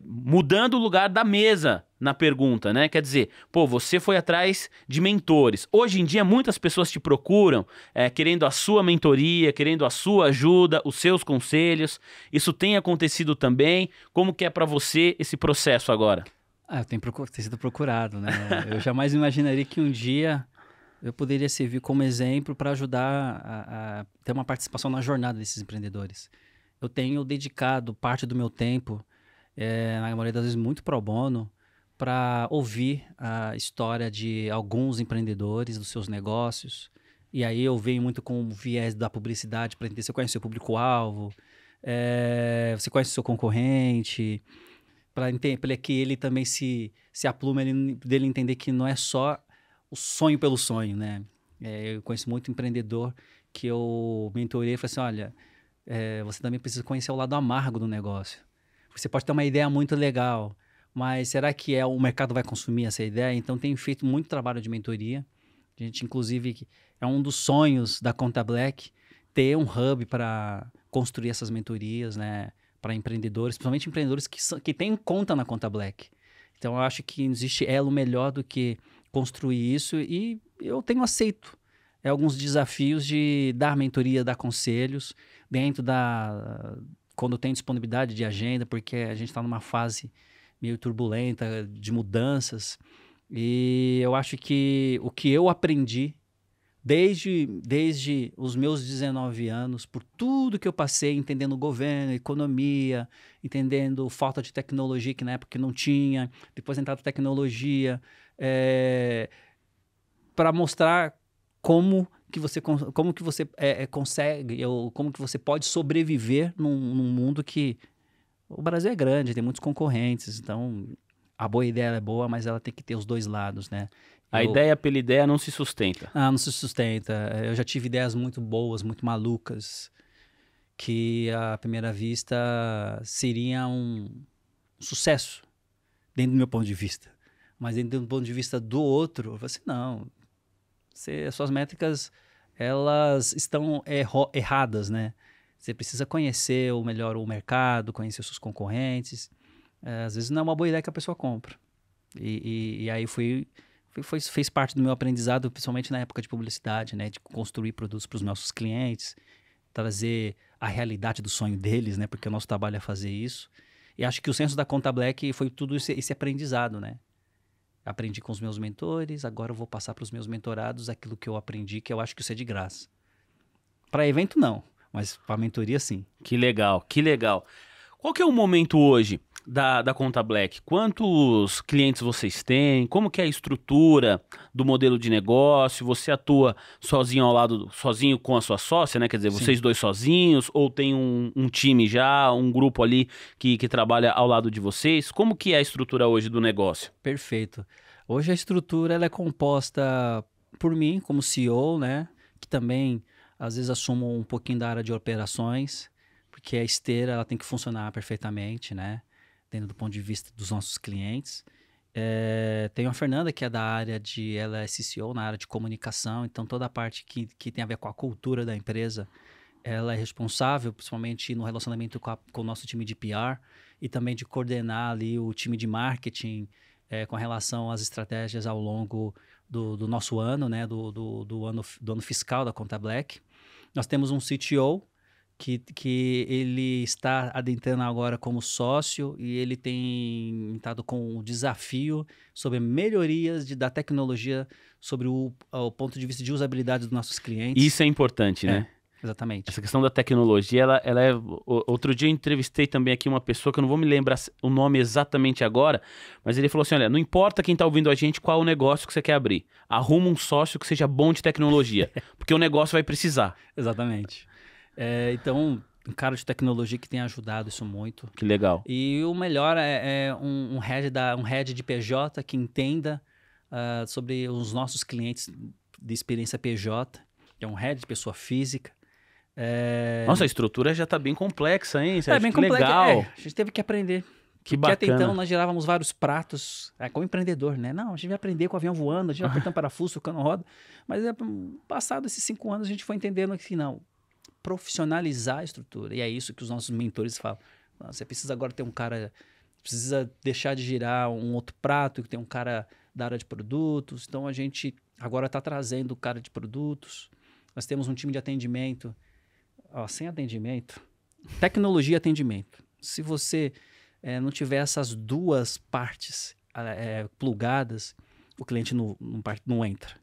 mudando o lugar da mesa na pergunta, né? Quer dizer, você foi atrás de mentores. Hoje em dia, muitas pessoas te procuram querendo a sua mentoria, querendo a sua ajuda, os seus conselhos. Isso tem acontecido também. Como que é para você esse processo agora? Eu tenho sido procurado, né? Eu jamais imaginaria que um dia eu poderia servir como exemplo para ajudar a ter uma participação na jornada desses empreendedores. Eu tenho dedicado parte do meu tempo, na maioria das vezes muito pro bono, para ouvir a história de alguns empreendedores, dos seus negócios. E aí eu venho muito com o viés da publicidade para entender se você conhece o seu público-alvo, você conhece o seu concorrente, para que ele também se aplume dele entender que não é só o sonho pelo sonho, né? Eu conheço muito empreendedor que eu mentorei e falei assim, olha... você também precisa conhecer o lado amargo do negócio. Você pode ter uma ideia muito legal, mas será que o mercado vai consumir essa ideia? Então, tenho feito muito trabalho de mentoria. A gente, inclusive, é um dos sonhos da Conta Black, ter um hub para construir essas mentorias, né, para empreendedores, principalmente empreendedores que têm conta na Conta Black. Então, eu acho que não existe elo melhor do que construir isso e eu tenho aceito alguns desafios de dar mentoria, dar conselhos, dentro quando tem disponibilidade de agenda, porque a gente está numa fase meio turbulenta de mudanças, e eu acho que o que eu aprendi desde os meus 19 anos, por tudo que eu passei, entendendo o governo, economia, entendendo falta de tecnologia, que na época não tinha, depois entrar na tecnologia, para mostrar como que você consegue, ou como que você pode sobreviver num mundo que... O Brasil é grande, tem muitos concorrentes, então a boa ideia é boa, mas ela tem que ter os dois lados, né? A ideia pela ideia não se sustenta. Não se sustenta. Eu já tive ideias muito boas, muito malucas, que à primeira vista seria um sucesso, dentro do meu ponto de vista. Mas dentro do ponto de vista do outro, eu falei assim, não... suas métricas, elas estão erradas, né? Você precisa conhecer melhor o mercado, conhecer os seus concorrentes. Às vezes não é uma boa ideia que a pessoa compra. E aí fez parte do meu aprendizado, principalmente na época de publicidade, né? De construir produtos para os nossos clientes, trazer a realidade do sonho deles, né? Porque o nosso trabalho é fazer isso. E acho que o senso da Conta Black foi tudo esse aprendizado, né? Aprendi com os meus mentores, agora eu vou passar para os meus mentorados aquilo que eu aprendi, que eu acho que isso é de graça. Para evento, não, mas para mentoria, sim. Que legal, que legal. Qual que é o momento hoje da Conta Black? Quantos clientes vocês têm? Como que é a estrutura do modelo de negócio? Você atua sozinho com a sua sócia, né? Quer dizer, vocês dois sozinhos? Ou tem um time já, um grupo ali que trabalha ao lado de vocês? Como que é a estrutura hoje do negócio? Perfeito. Hoje a estrutura ela é composta por mim, como CEO, né? Que também, às vezes, assumo um pouquinho da área de operações, porque a esteira ela tem que funcionar perfeitamente, né? Dentro do ponto de vista dos nossos clientes. Tem a Fernanda, que é da área ela é CCO, na área de comunicação, então toda a parte que tem a ver com a cultura da empresa, ela é responsável, principalmente no relacionamento com o nosso time de PR e também de coordenar ali o time de marketing com relação às estratégias ao longo do nosso ano, né? do ano fiscal da Conta Black. Nós temos um CTO, que ele está adentrando agora como sócio e ele tem estado com o desafio sobre melhorias da tecnologia sobre o ponto de vista de usabilidade dos nossos clientes. Isso é importante, né? Exatamente. Essa questão da tecnologia, ela é... Outro dia eu entrevistei também aqui uma pessoa que eu não vou me lembrar o nome exatamente agora, mas ele falou assim, olha, não importa quem está ouvindo a gente, qual é o negócio que você quer abrir. Arruma um sócio que seja bom de tecnologia, porque o negócio vai precisar. Exatamente. Então, um cara de tecnologia que tem ajudado isso muito. Que legal. E o melhor é um head de PJ que entenda sobre os nossos clientes de experiência PJ, que é um head de pessoa física. Nossa, a estrutura já está bem complexa, hein? Você acha bem que complexa. legal. A gente teve que aprender. Que Porque bacana. até então nós girávamos vários pratos, como empreendedor, né? Não, a gente vai aprender com o avião voando, a gente vai apertando parafuso, tocando roda. Mas passado esses 5 anos, a gente foi entendendo que não, profissionalizar a estrutura. E é isso que os nossos mentores falam. Você precisa agora ter um cara, precisa deixar de girar um outro prato, que tem um cara da área de produtos. Então a gente agora está trazendo o cara de produtos. Nós temos um time de atendimento. Sem atendimento, tecnologia e atendimento. Se você não tiver essas duas partes plugadas, o cliente não entra.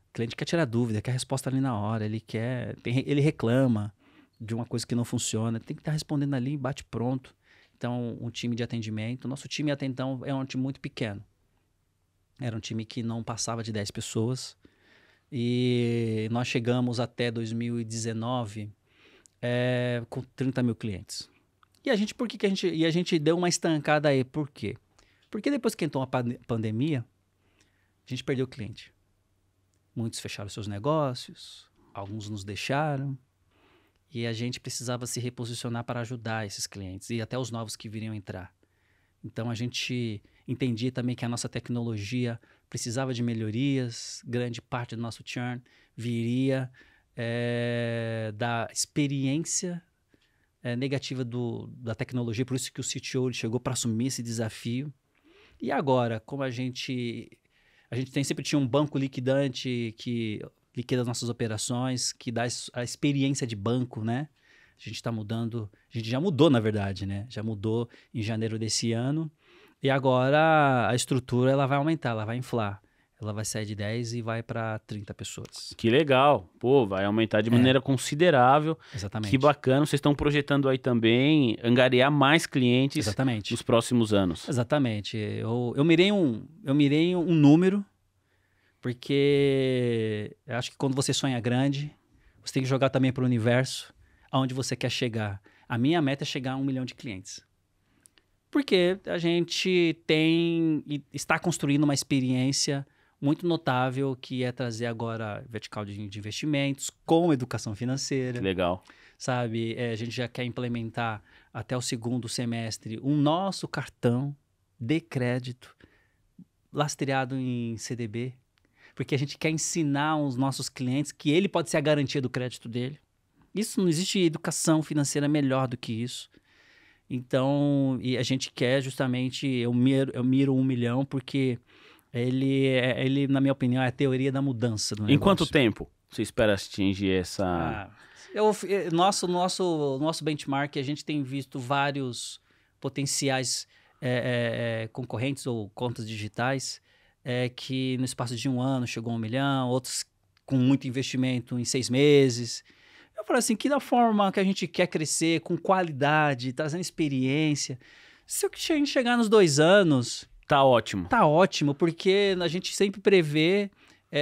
O cliente quer tirar dúvida, quer resposta ali na hora, ele reclama de uma coisa que não funciona, tem que estar respondendo ali, bate pronto. Então, um time de atendimento, nosso time até então é um time muito pequeno. Era um time que não passava de 10 pessoas e nós chegamos até 2019 com 30 mil clientes. E a gente, a gente deu uma estancada aí, por quê? Porque depois que entrou a pandemia, a gente perdeu o cliente. Muitos fecharam seus negócios, alguns nos deixaram, e a gente precisava se reposicionar para ajudar esses clientes e até os novos que viriam entrar. Então a gente entendia também que a nossa tecnologia precisava de melhorias, grande parte do nosso churn viria da experiência negativa da tecnologia, por isso que o CTO chegou para assumir esse desafio. E agora, como a gente sempre tinha um banco liquidante que liquida as nossas operações, que dá a experiência de banco, né? A gente está mudando, a gente já mudou, na verdade, né? Já mudou em janeiro desse ano, e agora a estrutura ela vai aumentar, ela vai inflar. Ela vai sair de 10 e vai para 30 pessoas. Que legal. Pô, vai aumentar de maneira considerável. Exatamente. Que bacana. Vocês estão projetando aí também angariar mais clientes Exatamente. nos próximos anos. Exatamente. Eu mirei um número, porque eu acho que quando você sonha grande, você tem que jogar também para o universo, aonde você quer chegar. A minha meta é chegar a 1 milhão de clientes. Porque a gente está construindo uma experiência muito notável, que é trazer agora vertical de investimentos com educação financeira. Legal. Sabe, a gente já quer implementar até o 2º semestre um nosso cartão de crédito lastreado em CDB, porque a gente quer ensinar aos nossos clientes que ele pode ser a garantia do crédito dele. Isso, não existe educação financeira melhor do que isso. Então, e a gente quer justamente, eu miro 1 milhão porque ele, na minha opinião, é a teoria da mudança do negócio. Em quanto tempo você espera atingir essa... Nosso benchmark, a gente tem visto vários potenciais concorrentes ou contas digitais que no espaço de 1 ano chegou a 1 milhão, outros com muito investimento em 6 meses. Eu falo assim, que da forma que a gente quer crescer, com qualidade, trazendo experiência, se a gente chegar nos 2 anos... Tá ótimo. Tá ótimo, porque a gente sempre prevê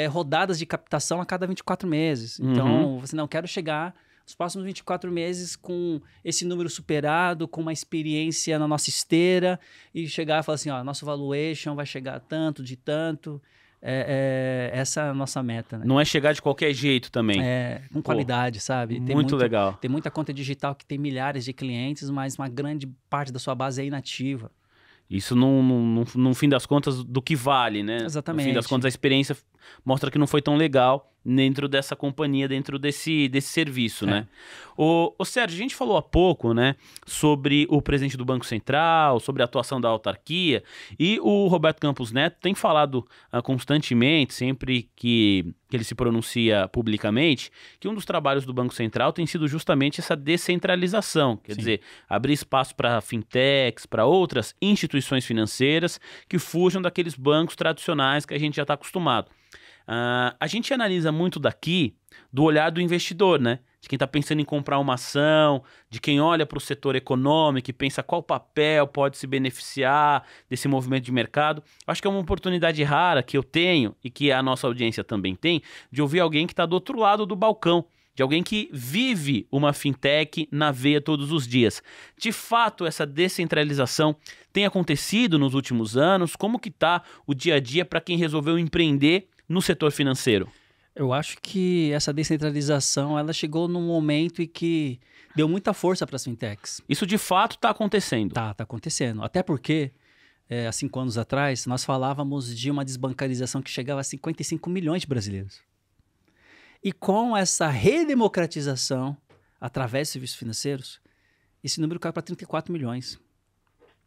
rodadas de captação a cada 24 meses. Então, você não quero chegar nos próximos 24 meses com esse número superado, com uma experiência na nossa esteira e chegar e falar assim, nosso valuation vai chegar a tanto, de tanto. Essa é a nossa meta, né? Não é chegar de qualquer jeito também. Com qualidade, sabe? Muito legal. Tem muita conta digital que tem milhares de clientes, mas uma grande parte da sua base é inativa. Isso, no fim das contas, do que vale, né? Exatamente. No fim das contas, a experiência mostra que não foi tão legal dentro dessa companhia, dentro desse serviço, né? O Sérgio, a gente falou há pouco, né, sobre o presidente do Banco Central, sobre a atuação da autarquia, e o Roberto Campos Neto tem falado constantemente, sempre que ele se pronuncia publicamente, que um dos trabalhos do Banco Central tem sido justamente essa descentralização, quer dizer, abrir espaço para fintechs, para outras instituições financeiras que fujam daqueles bancos tradicionais que a gente já está acostumado. A gente analisa muito daqui do olhar do investidor, né? de quem está pensando em comprar uma ação, de quem olha para o setor econômico e pensa qual papel pode se beneficiar desse movimento de mercado. Acho que é uma oportunidade rara que eu tenho e que a nossa audiência também tem, de ouvir alguém que está do outro lado do balcão, de alguém que vive uma fintech na veia todos os dias. De fato, essa descentralização tem acontecido nos últimos anos? Como que está o dia a dia para quem resolveu empreender no setor financeiro? Eu acho que essa descentralização ela chegou num momento em que deu muita força para as fintechs. Isso de fato está acontecendo. Tá acontecendo. Até porque, há 5 anos atrás, nós falávamos de uma desbancarização que chegava a 55 milhões de brasileiros. E com essa redemocratização, através de serviços financeiros, esse número caiu para 34 milhões.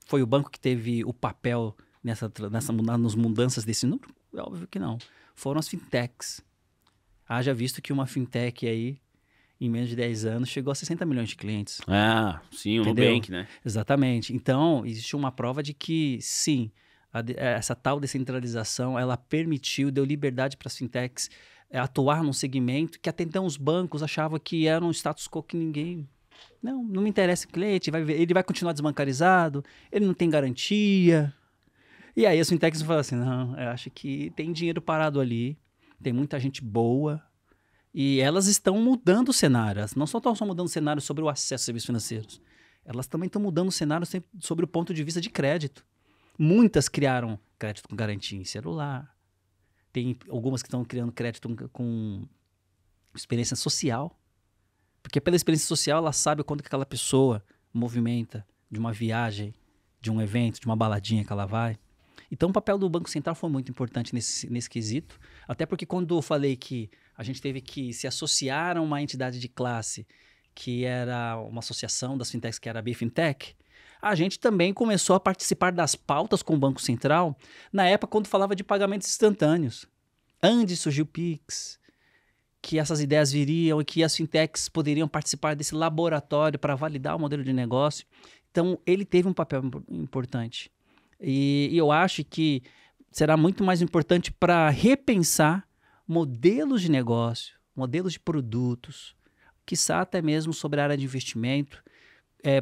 Foi o banco que teve o papel nas mudanças desse número? É óbvio que não. Foram as fintechs. Haja visto que uma fintech aí, em menos de 10 anos, chegou a 60 milhões de clientes. Ah, sim, o Entendeu? Nubank, né? Exatamente. Então, existe uma prova de que, sim, essa tal descentralização, ela deu liberdade para as fintechs atuar num segmento que até então os bancos achavam que era um status quo que ninguém... Não me interessa o cliente, ele vai continuar desbancarizado, ele não tem garantia. E aí as fintechs falam assim, não, eu acho que tem dinheiro parado ali, tem muita gente boa, e elas estão mudando o cenário. Elas não só estão mudando o cenário sobre o acesso a serviços financeiros, elas também estão mudando o cenário sobre o ponto de vista de crédito. Muitas criaram crédito com garantia em celular, tem algumas que estão criando crédito com experiência social. Porque pela experiência social, ela sabe quanto que aquela pessoa movimenta de uma viagem, de um evento, de uma baladinha que ela vai. Então, o papel do Banco Central foi muito importante nesse quesito. Até porque quando eu falei que a gente teve que se associar a uma entidade de classe, que era uma associação das fintechs, que era a BFintech, a gente também começou a participar das pautas com o Banco Central na época quando falava de pagamentos instantâneos. Antes surgiu o Pix, que essas ideias viriam e que as fintechs poderiam participar desse laboratório para validar o modelo de negócio. Então, ele teve um papel importante. E eu acho que será muito mais importante para repensar modelos de negócio, modelos de produtos, quiçá até mesmo sobre a área de investimento,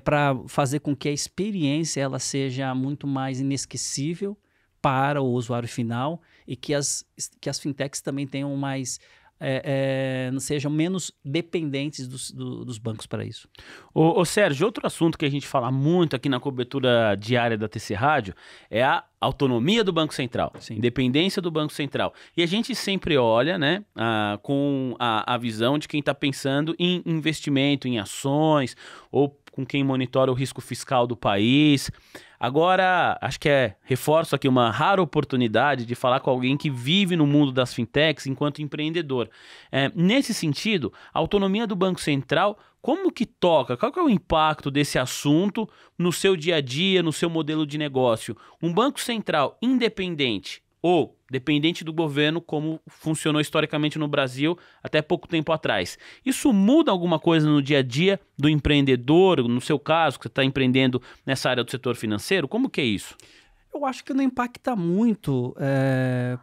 para fazer com que a experiência ela seja muito mais inesquecível para o usuário final e que as fintechs também tenham mais, sejam menos dependentes dos bancos para isso. Ô Sérgio, outro assunto que a gente fala muito aqui na cobertura diária da TC Rádio é a autonomia do Banco Central, Sim. Independência do Banco Central. E a gente sempre olha, né, com a visão de quem está pensando em investimento, em ações, ou com quem monitora o risco fiscal do país. Agora, acho que reforço aqui uma rara oportunidade de falar com alguém que vive no mundo das fintechs enquanto empreendedor. Nesse sentido, a autonomia do Banco Central, como que toca? Qual que é o impacto desse assunto no seu dia a dia, no seu modelo de negócio? Um Banco Central independente ou dependente do governo, como funcionou historicamente no Brasil até pouco tempo atrás. Isso muda alguma coisa no dia a dia do empreendedor, no seu caso, que você está empreendendo nessa área do setor financeiro? Como que é isso? Eu acho que não impacta muito,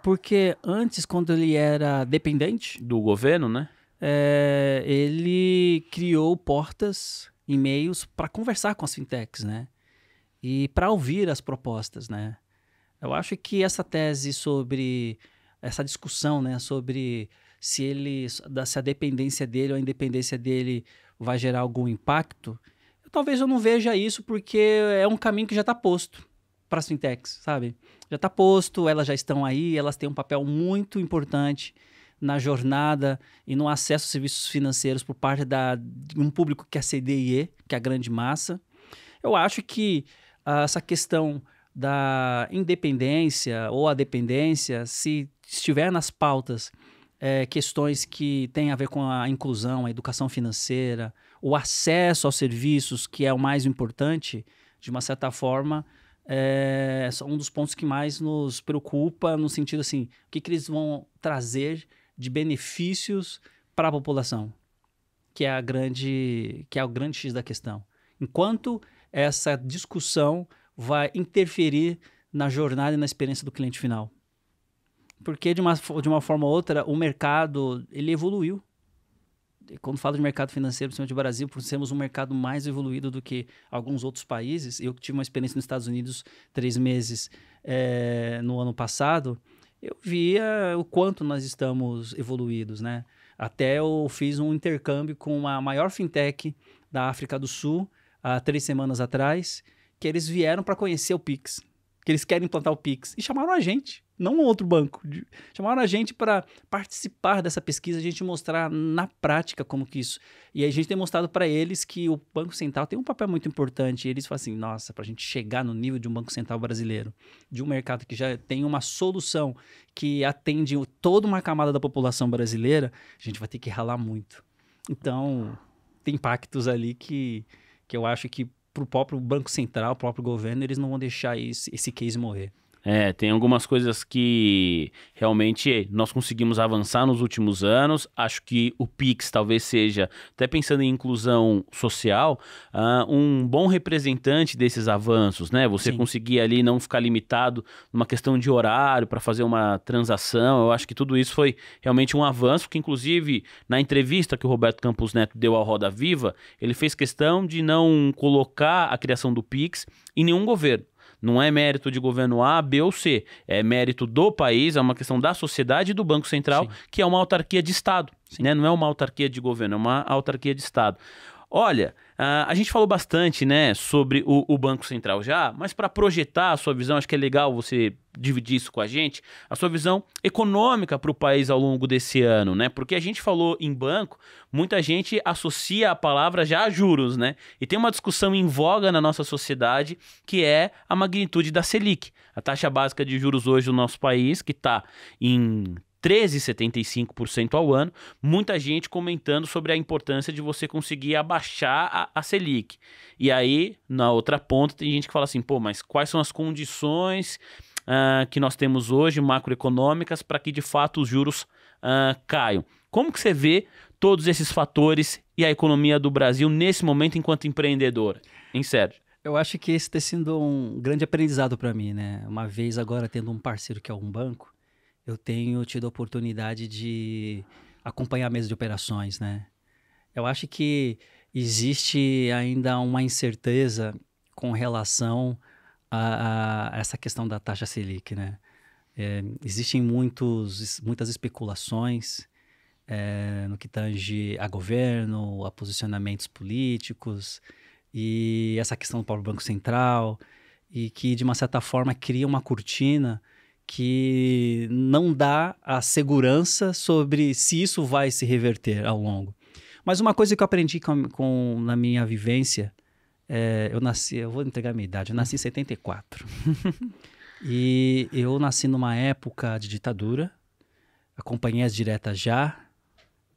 porque antes, quando ele era dependente do governo, né? Ele criou portas e meios para conversar com as fintechs, né? E para ouvir as propostas, né? Eu acho que essa tese sobre essa discussão, né, sobre se a dependência dele ou a independência dele vai gerar algum impacto, talvez eu não veja isso porque é um caminho que já está posto para as fintechs, sabe? Já está posto, elas já estão aí, elas têm um papel muito importante na jornada e no acesso a serviços financeiros por parte de um público que é CDE, que é a grande massa. Eu acho que essa questão da independência ou a dependência, se estiver nas pautas questões que têm a ver com a inclusão, a educação financeira, o acesso aos serviços, que é o mais importante, de uma certa forma, é um dos pontos que mais nos preocupa, no sentido assim, o que eles vão trazer de benefícios para a população, que é o grande X da questão. Enquanto essa discussão vai interferir na jornada e na experiência do cliente final. Porque, de uma forma ou outra, o mercado ele evoluiu. quando falo de mercado financeiro, principalmente no Brasil, por sermos um mercado mais evoluído do que alguns outros países, eu tive uma experiência nos Estados Unidos 3 meses no ano passado, eu via o quanto nós estamos evoluídos, né? Até eu fiz um intercâmbio com a maior fintech da África do Sul, há 3 semanas atrás, que eles vieram para conhecer o Pix, que eles querem implantar o Pix, e chamaram a gente, não um outro banco, chamaram a gente para participar dessa pesquisa, a gente mostrar na prática como que isso, e a gente tem mostrado para eles que o Banco Central tem um papel muito importante, e eles falam assim, nossa, para a gente chegar no nível de um Banco Central brasileiro, de um mercado que já tem uma solução que atende toda uma camada da população brasileira, a gente vai ter que ralar muito. Então, tem impactos ali que eu acho que para o próprio Banco Central, o próprio governo, eles não vão deixar esse case morrer. Tem algumas coisas que realmente nós conseguimos avançar nos últimos anos. Acho que o Pix talvez seja, até pensando em inclusão social, um bom representante desses avanços, né? Você conseguir ali não ficar limitado numa questão de horário para fazer uma transação. Eu acho que tudo isso foi realmente um avanço, que inclusive na entrevista que o Roberto Campos Neto deu ao Roda Viva, ele fez questão de não colocar a criação do Pix em nenhum governo. Não é mérito de governo A, B ou C. É mérito do país, é uma questão da sociedade e do Banco Central, que é uma autarquia de Estado. Né? Não é uma autarquia de governo, é uma autarquia de Estado. Olha, a gente falou bastante, né, sobre o Banco Central já, mas para projetar a sua visão, acho que é legal você dividir isso com a gente, a sua visão econômica para o país ao longo desse ano, né? Porque a gente falou em banco, muita gente associa a palavra já a juros, né? E tem uma discussão em voga na nossa sociedade que é a magnitude da Selic. A taxa básica de juros hoje do nosso país, que está em 13,75% ao ano, muita gente comentando sobre a importância de você conseguir abaixar a Selic. E aí, na outra ponta, tem gente que fala assim, pô, mas quais são as condições que nós temos hoje, macroeconômicas, para que de fato os juros caiam? Como que você vê todos esses fatores e a economia do Brasil nesse momento enquanto empreendedor? Hein, Sérgio? Eu acho que esse tem sido um grande aprendizado para mim, né? Uma vez agora tendo um parceiro que é um banco, eu tenho tido a oportunidade de acompanhar a mesa de operações, né? Eu acho que existe ainda uma incerteza com relação a essa questão da taxa Selic, né? Existem muitas especulações no que tange a governo, a posicionamentos políticos e essa questão do próprio Banco Central, e que, de uma certa forma, cria uma cortina que não dá a segurança sobre se isso vai se reverter ao longo. Mas uma coisa que eu aprendi na minha vivência, eu vou entregar a minha idade, eu nasci em 74. E eu nasci numa época de ditadura, acompanhei as diretas já,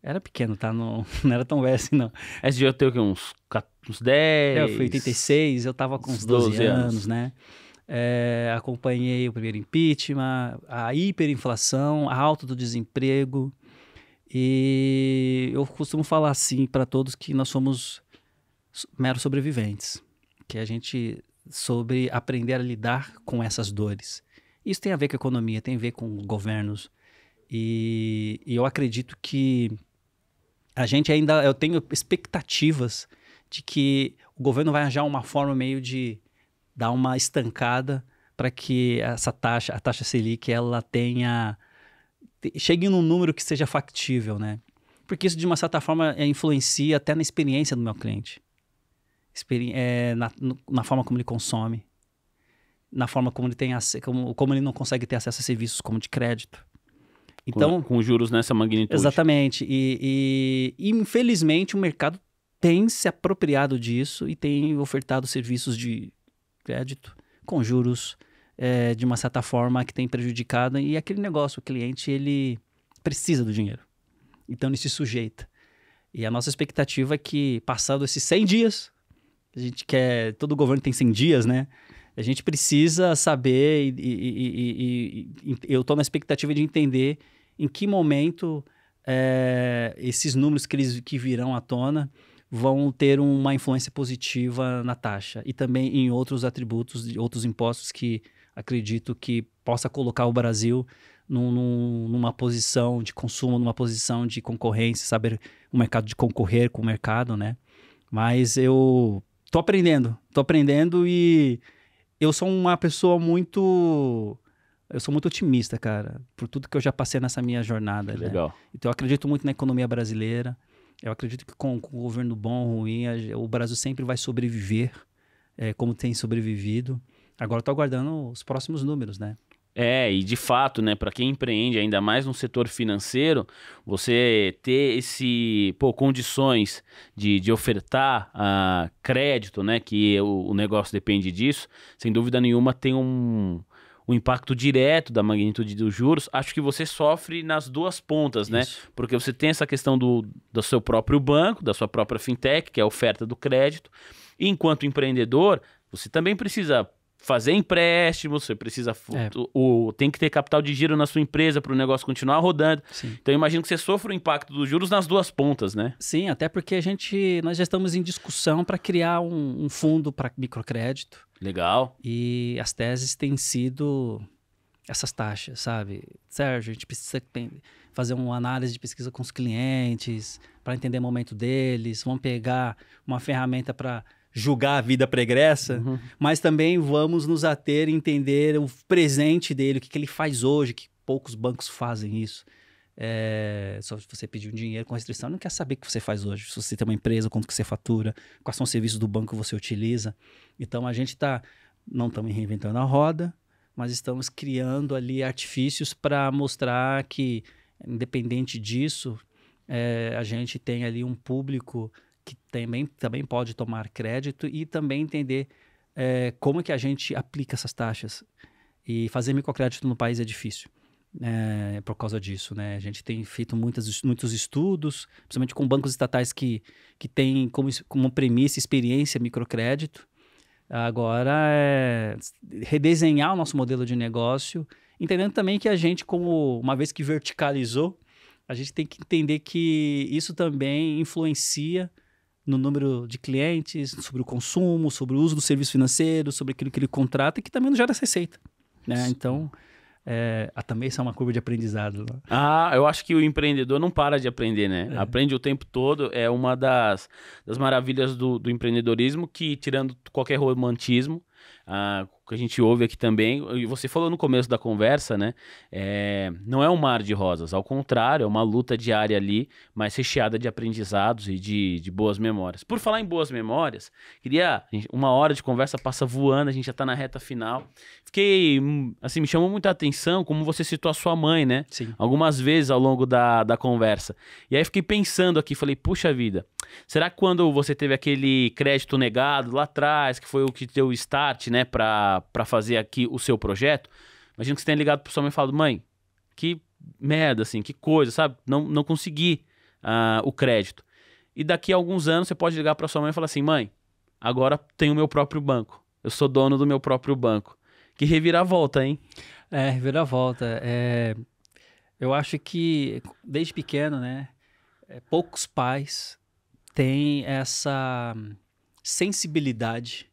era pequeno, tá? Não era tão velho assim, não. Esse dia eu tenho uns 10... Eu fui em 86, eu tava com uns 12 anos, né? Acompanhei o primeiro impeachment, a hiperinflação, a alta do desemprego, e eu costumo falar assim para todos que nós somos meros sobreviventes, que a gente soube aprender a lidar com essas dores. Isso tem a ver com a economia, tem a ver com governos, e eu acredito que eu tenho expectativas de que o governo vai arranjar uma forma meio de dar uma estancada para que a taxa Selic, ela chegue num número que seja factível, né? Porque isso, de uma certa forma, influencia até na experiência do meu cliente. Na forma como ele consome, na forma como ele como ele não consegue ter acesso a serviços como de crédito. Então, com juros nessa magnitude. Exatamente. E infelizmente, o mercado tem se apropriado disso e tem ofertado serviços de crédito com juros de uma certa forma que tem prejudicado, e aquele negócio, o cliente, ele precisa do dinheiro, então ele se sujeita, e a nossa expectativa é que, passado esses 100 dias, todo governo tem 100 dias, né? A gente precisa saber, e eu estou na expectativa de entender em que momento esses números que virão à tona vão ter uma influência positiva na taxa e também em outros atributos, outros impostos que acredito que possa colocar o Brasil numa posição de consumo, numa posição de concorrência, saber o mercado, de concorrer com o mercado, né? Mas eu tô aprendendo e eu sou uma pessoa muito... Eu sou muito otimista, cara, por tudo que eu já passei nessa minha jornada. Né? Legal. Então eu acredito muito na economia brasileira. Eu acredito que com o governo bom ou ruim, o Brasil sempre vai sobreviver, como tem sobrevivido. Agora eu tô aguardando os próximos números, né? E de fato, né, para quem empreende, ainda mais no setor financeiro, você ter condições de ofertar crédito, né, que o negócio depende disso, sem dúvida nenhuma tem um impacto direto da magnitude dos juros. Acho que você sofre nas duas pontas, né? Porque você tem essa questão do seu próprio banco, da sua própria fintech, que é a oferta do crédito. E enquanto empreendedor, você também precisa fazer empréstimos, você precisa tem que ter capital de giro na sua empresa para o negócio continuar rodando. Sim. Então eu imagino que você sofre o impacto dos juros nas duas pontas, né? Sim, até porque nós já estamos em discussão para criar um fundo para microcrédito. Legal. E as teses têm sido essas taxas, sabe? Sérgio, a gente precisa fazer uma análise de pesquisa com os clientes para entender o momento deles, vamos pegar uma ferramenta para julgar a vida pregressa, mas também vamos nos ater e entender o presente dele, o que ele faz hoje, que poucos bancos fazem isso. Só se você pedir um dinheiro com restrição, não quer saber o que você faz hoje. Se você tem uma empresa, quanto que você fatura, quais são os serviços do banco que você utiliza. Então a gente não estamos reinventando a roda, mas estamos criando ali artifícios para mostrar que, independente disso, a gente tem ali um público que também pode tomar crédito e também entender como que a gente aplica essas taxas. E fazer microcrédito no país é difícil. Por causa disso, né? A gente tem feito muitos estudos, principalmente com bancos estatais que têm como premissa experiência microcrédito. Agora redesenhar o nosso modelo de negócio, entendendo também que a gente, uma vez que verticalizou, a gente tem que entender que isso também influencia no número de clientes, sobre o consumo, sobre o uso do serviço financeiro, sobre aquilo que ele contrata e que também não gera receita, né? Então... também isso é uma curva de aprendizado. Eu acho que o empreendedor não para de aprender, né? Aprende o tempo todo. É uma das maravilhas do empreendedorismo que, tirando qualquer romantismo, o que a gente ouve aqui também, e você falou no começo da conversa, né? Não é um mar de rosas, ao contrário, é uma luta diária ali, mas recheada de aprendizados e de boas memórias. Por falar em boas memórias, uma hora de conversa passa voando, a gente já tá na reta final. Me chamou muita atenção como você citou a sua mãe, né? Sim. Algumas vezes ao longo da conversa. E aí fiquei pensando aqui, falei, puxa vida, será que quando você teve aquele crédito negado lá atrás, que foi o que deu o start, né, para fazer aqui o seu projeto, imagina que você tenha ligado para sua mãe e falado, mãe, que merda, assim, que coisa, sabe? Não consegui o crédito. E daqui a alguns anos você pode ligar para sua mãe e falar assim, mãe, agora tenho o meu próprio banco, eu sou dono do meu próprio banco. Que reviravolta, hein? Reviravolta. Eu acho que, desde pequeno, né, poucos pais têm essa sensibilidade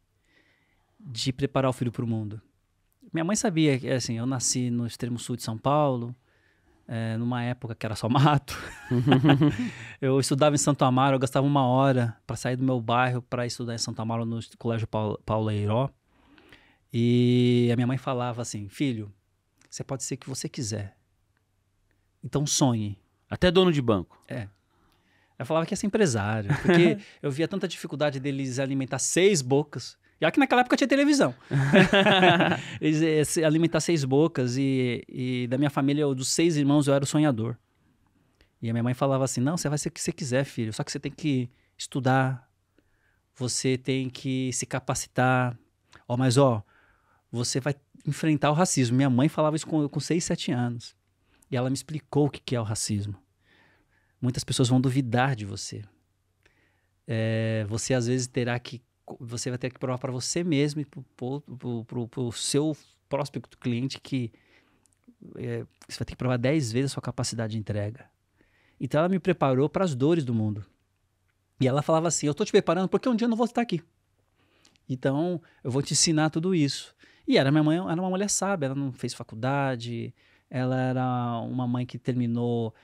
de preparar o filho para o mundo. Minha mãe sabia que, assim, eu nasci no extremo sul de São Paulo, numa época que era só mato. Eu estudava em Santo Amaro, eu gastava 1 hora para sair do meu bairro para estudar em Santo Amaro no Colégio Paulo Eiró. E a minha mãe falava assim, filho, você pode ser o que você quiser. Então sonhe. Até dono de banco. Ela falava que ia ser empresário, porque eu via tanta dificuldade deles alimentar 6 bocas. Já que naquela época tinha televisão. Eles alimentar 6 bocas e da minha família, dos 6 irmãos, eu era o sonhador. E a minha mãe falava assim, não, você vai ser o que você quiser, filho. Só que você tem que estudar, você tem que se capacitar. Mas você vai enfrentar o racismo. Minha mãe falava isso com 6, 7 anos. E ela me explicou o que é o racismo. Muitas pessoas vão duvidar de você. Você, às vezes, você vai ter que provar para você mesmo e para o seu prospecto cliente que você vai ter que provar 10 vezes a sua capacidade de entrega. Então, ela me preparou para as dores do mundo. E ela falava assim, eu estou te preparando porque um dia eu não vou estar aqui. Então, eu vou te ensinar tudo isso. E minha mãe era uma mulher sábia, ela não fez faculdade, ela era uma mãe que terminou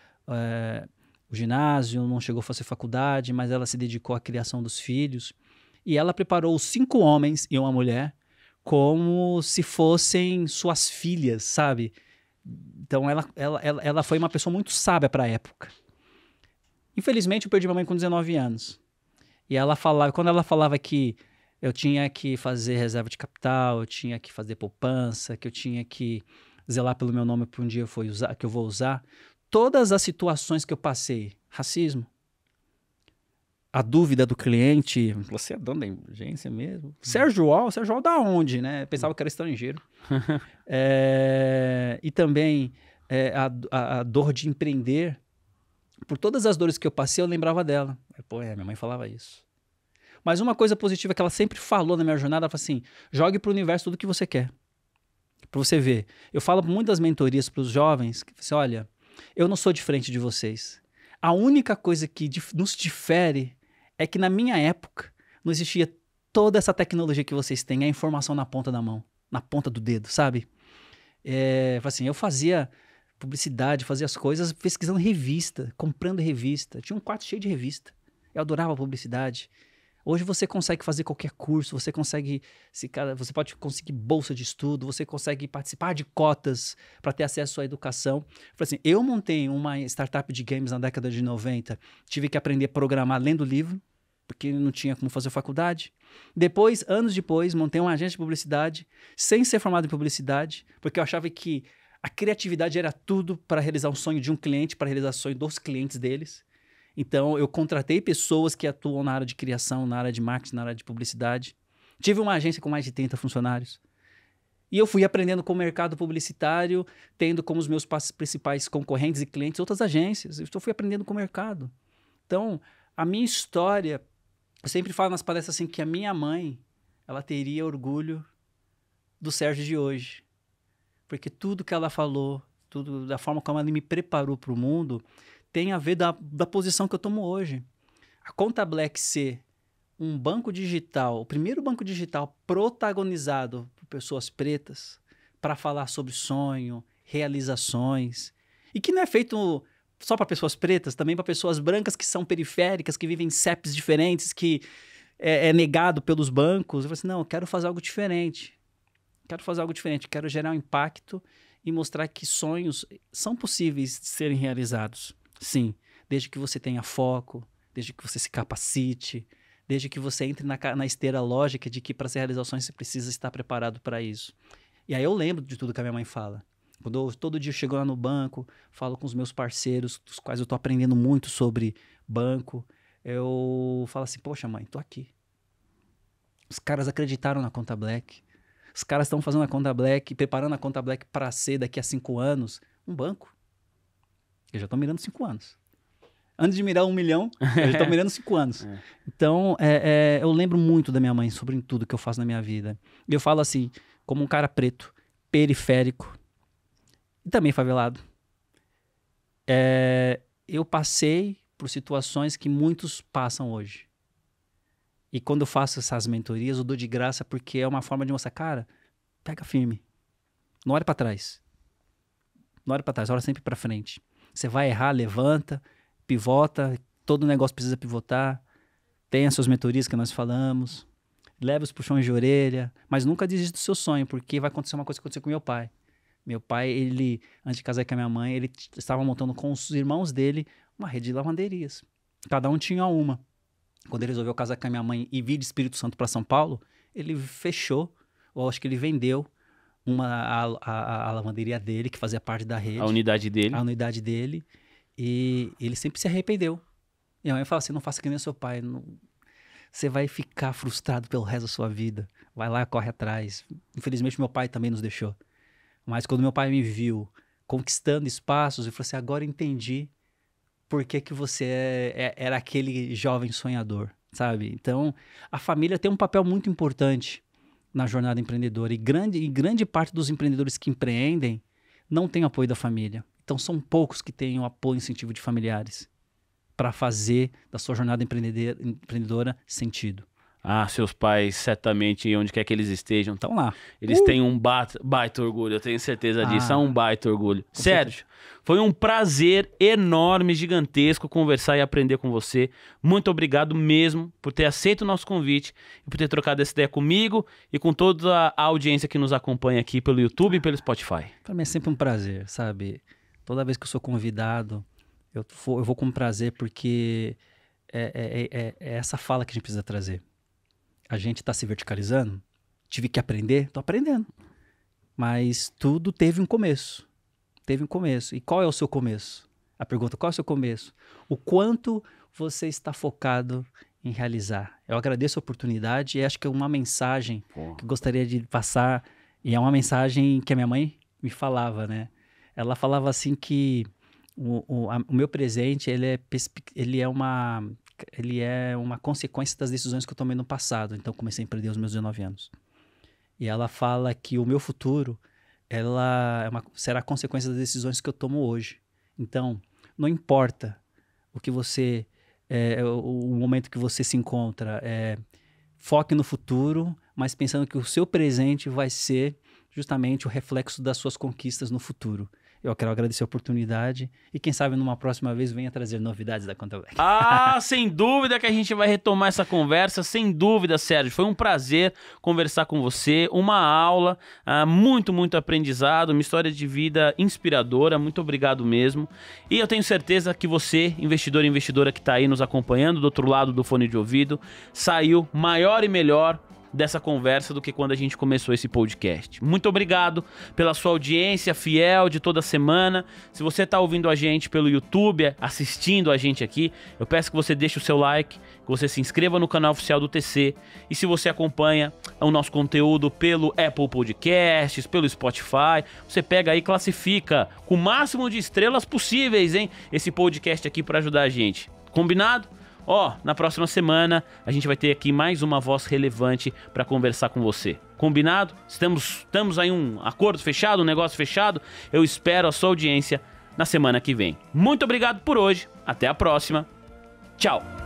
o ginásio, não chegou a fazer faculdade, mas ela se dedicou à criação dos filhos. E ela preparou os 5 homens e uma mulher como se fossem suas filhas, sabe? Então ela foi uma pessoa muito sábia para a época. Infelizmente, eu perdi minha mãe com 19 anos. E quando ela falava que eu tinha que fazer reserva de capital, eu tinha que fazer poupança, que eu tinha que zelar pelo meu nome para um dia que eu vou usar, todas as situações que eu passei, racismo, a dúvida do cliente, você é dono da agência mesmo? Sérgio Al da onde, né? Pensava que era estrangeiro. E também a dor de empreender. Por todas as dores que eu passei, eu lembrava dela. Minha mãe falava isso. Mas uma coisa positiva que ela sempre falou na minha jornada, ela falou assim, jogue pro universo tudo que você quer. Pra você ver. Eu falo muitas mentorias pros jovens, que assim, olha, eu não sou diferente de vocês. A única coisa que nos difere é que na minha época não existia toda essa tecnologia que vocês têm, a informação na ponta da mão, na ponta do dedo, sabe? Assim, eu fazia publicidade, fazia as coisas pesquisando revista, comprando revista. Tinha um quarto cheio de revista. Eu adorava publicidade. Hoje você consegue fazer qualquer curso, você pode conseguir bolsa de estudo, você consegue participar de cotas para ter acesso à educação. Assim, eu montei uma startup de games na década de 90, tive que aprender a programar lendo livro, porque não tinha como fazer faculdade. Depois, anos depois, montei uma agência de publicidade, sem ser formado em publicidade, porque eu achava que a criatividade era tudo para realizar um sonho de um cliente, para realizar o sonho dos clientes deles. Então, eu contratei pessoas que atuam na área de criação, na área de marketing, na área de publicidade. Tive uma agência com mais de 30 funcionários. E eu fui aprendendo com o mercado publicitário, tendo como os meus principais concorrentes e clientes outras agências. Eu fui aprendendo com o mercado. Então, a minha história, eu sempre falo nas palestras assim, que a minha mãe, ela teria orgulho do Sérgio de hoje. Porque tudo que ela falou, tudo da forma como ela me preparou para o mundo, tem a ver da posição que eu tomo hoje. A Conta Black ser um banco digital, o primeiro banco digital protagonizado por pessoas pretas para falar sobre sonho, realizações, e que não é feito só para pessoas pretas, também para pessoas brancas que são periféricas, que vivem em CEPs diferentes, que é negado pelos bancos. Eu falei assim, não, eu quero fazer algo diferente. Quero gerar um impacto e mostrar que sonhos são possíveis de serem realizados. Sim, desde que você tenha foco, desde que você se capacite, desde que você entre na esteira lógica de que para ser realizar sonhos você precisa estar preparado para isso. E aí eu lembro de tudo que a minha mãe fala. Quando todo dia eu chego lá no banco, falo com os meus parceiros, dos quais eu estou aprendendo muito sobre banco, eu falo assim, poxa mãe, tô aqui. Os caras acreditaram na Conta Black. Os caras estão fazendo a Conta Black, preparando a Conta Black para ser daqui a 5 anos um banco. Eu já estou mirando 5 anos. Antes de mirar 1 milhão, eu já estou mirando 5 anos. Então, eu lembro muito da minha mãe sobre tudo que eu faço na minha vida. E eu falo assim, como um cara preto, periférico e também favelado. Eu passei por situações que muitos passam hoje. E quando eu faço essas mentorias, eu dou de graça porque é uma forma de mostrar, cara, pega firme. Não olhe para trás. Não olhe para trás, olha sempre para frente. Você vai errar, levanta, pivota, todo negócio precisa pivotar. Tem as suas mentorias que nós falamos. Leva os puxões de orelha, mas nunca desista do seu sonho, porque vai acontecer uma coisa que aconteceu com meu pai. Meu pai, ele, antes de casar com a minha mãe, ele estava montando com os irmãos dele uma rede de lavanderias. Cada um tinha uma. Quando ele resolveu casar com a minha mãe e vir de Espírito Santo para São Paulo, ele fechou, ou acho que ele vendeu a lavanderia dele, que fazia parte da rede. A unidade dele. A unidade dele. E ele sempre se arrependeu. E a mãe fala assim, não faça que nem o seu pai. Não... Você vai ficar frustrado pelo resto da sua vida. Vai lá, corre atrás. Infelizmente, meu pai também nos deixou. Mas quando meu pai me viu conquistando espaços, ele falou assim, agora entendi por que você era aquele jovem sonhador, sabe? Então, a família tem um papel muito importante na jornada empreendedora. E grande parte dos empreendedores que empreendem não tem apoio da família. Então, são poucos que têm o apoio e incentivo de familiares para fazer da sua jornada empreendedora sentido. Ah, seus pais, certamente, onde quer que eles estejam, Estão lá. eles têm um baita orgulho, eu tenho certeza disso, é um baita orgulho. Sérgio, foi um prazer enorme, gigantesco conversar e aprender com você. Muito obrigado mesmo por ter aceito o nosso convite e por ter trocado essa ideia comigo e com toda a audiência que nos acompanha aqui pelo YouTube e pelo Spotify. Para mim é sempre um prazer, sabe? Toda vez que eu sou convidado, eu vou com prazer porque é essa fala que a gente precisa trazer. A gente está se verticalizando, tive que aprender, tô aprendendo. Mas tudo teve um começo. Teve um começo. E qual é o seu começo? A pergunta, qual é o seu começo? O quanto você está focado em realizar? Eu agradeço a oportunidade e acho que é uma mensagem que eu gostaria de passar. E é uma mensagem que a minha mãe me falava, né? Ela falava assim que o meu presente, ele é uma consequência das decisões que eu tomei no passado. Então, comecei a empreender aos meus 19 anos. E ela fala que o meu futuro, será consequência das decisões que eu tomo hoje. Então, não importa o que o momento que você se encontra, foque no futuro, mas pensando que o seu presente vai ser justamente o reflexo das suas conquistas no futuro. Eu quero agradecer a oportunidade e quem sabe numa próxima vez venha trazer novidades da Conta Black. Ah, sem dúvida que a gente vai retomar essa conversa, sem dúvida, Sérgio. Foi um prazer conversar com você, uma aula, muito, muito aprendizado, uma história de vida inspiradora, muito obrigado mesmo. E eu tenho certeza que você, investidor e investidora que está aí nos acompanhando do outro lado do fone de ouvido, saiu maior e melhor dessa conversa do que quando a gente começou esse podcast. Muito obrigado pela sua audiência fiel de toda semana. Se você está ouvindo a gente pelo YouTube, assistindo a gente aqui, eu peço que você deixe o seu like, que você se inscreva no canal oficial do TC. E se você acompanha o nosso conteúdo pelo Apple Podcasts, pelo Spotify, você pega aí e classifica com o máximo de estrelas possíveis, hein? Esse podcast aqui para ajudar a gente. Combinado? Na próxima semana a gente vai ter aqui mais uma voz relevante para conversar com você. Combinado? Estamos aí um acordo fechado, um negócio fechado? Eu espero a sua audiência na semana que vem. Muito obrigado por hoje. Até a próxima. Tchau.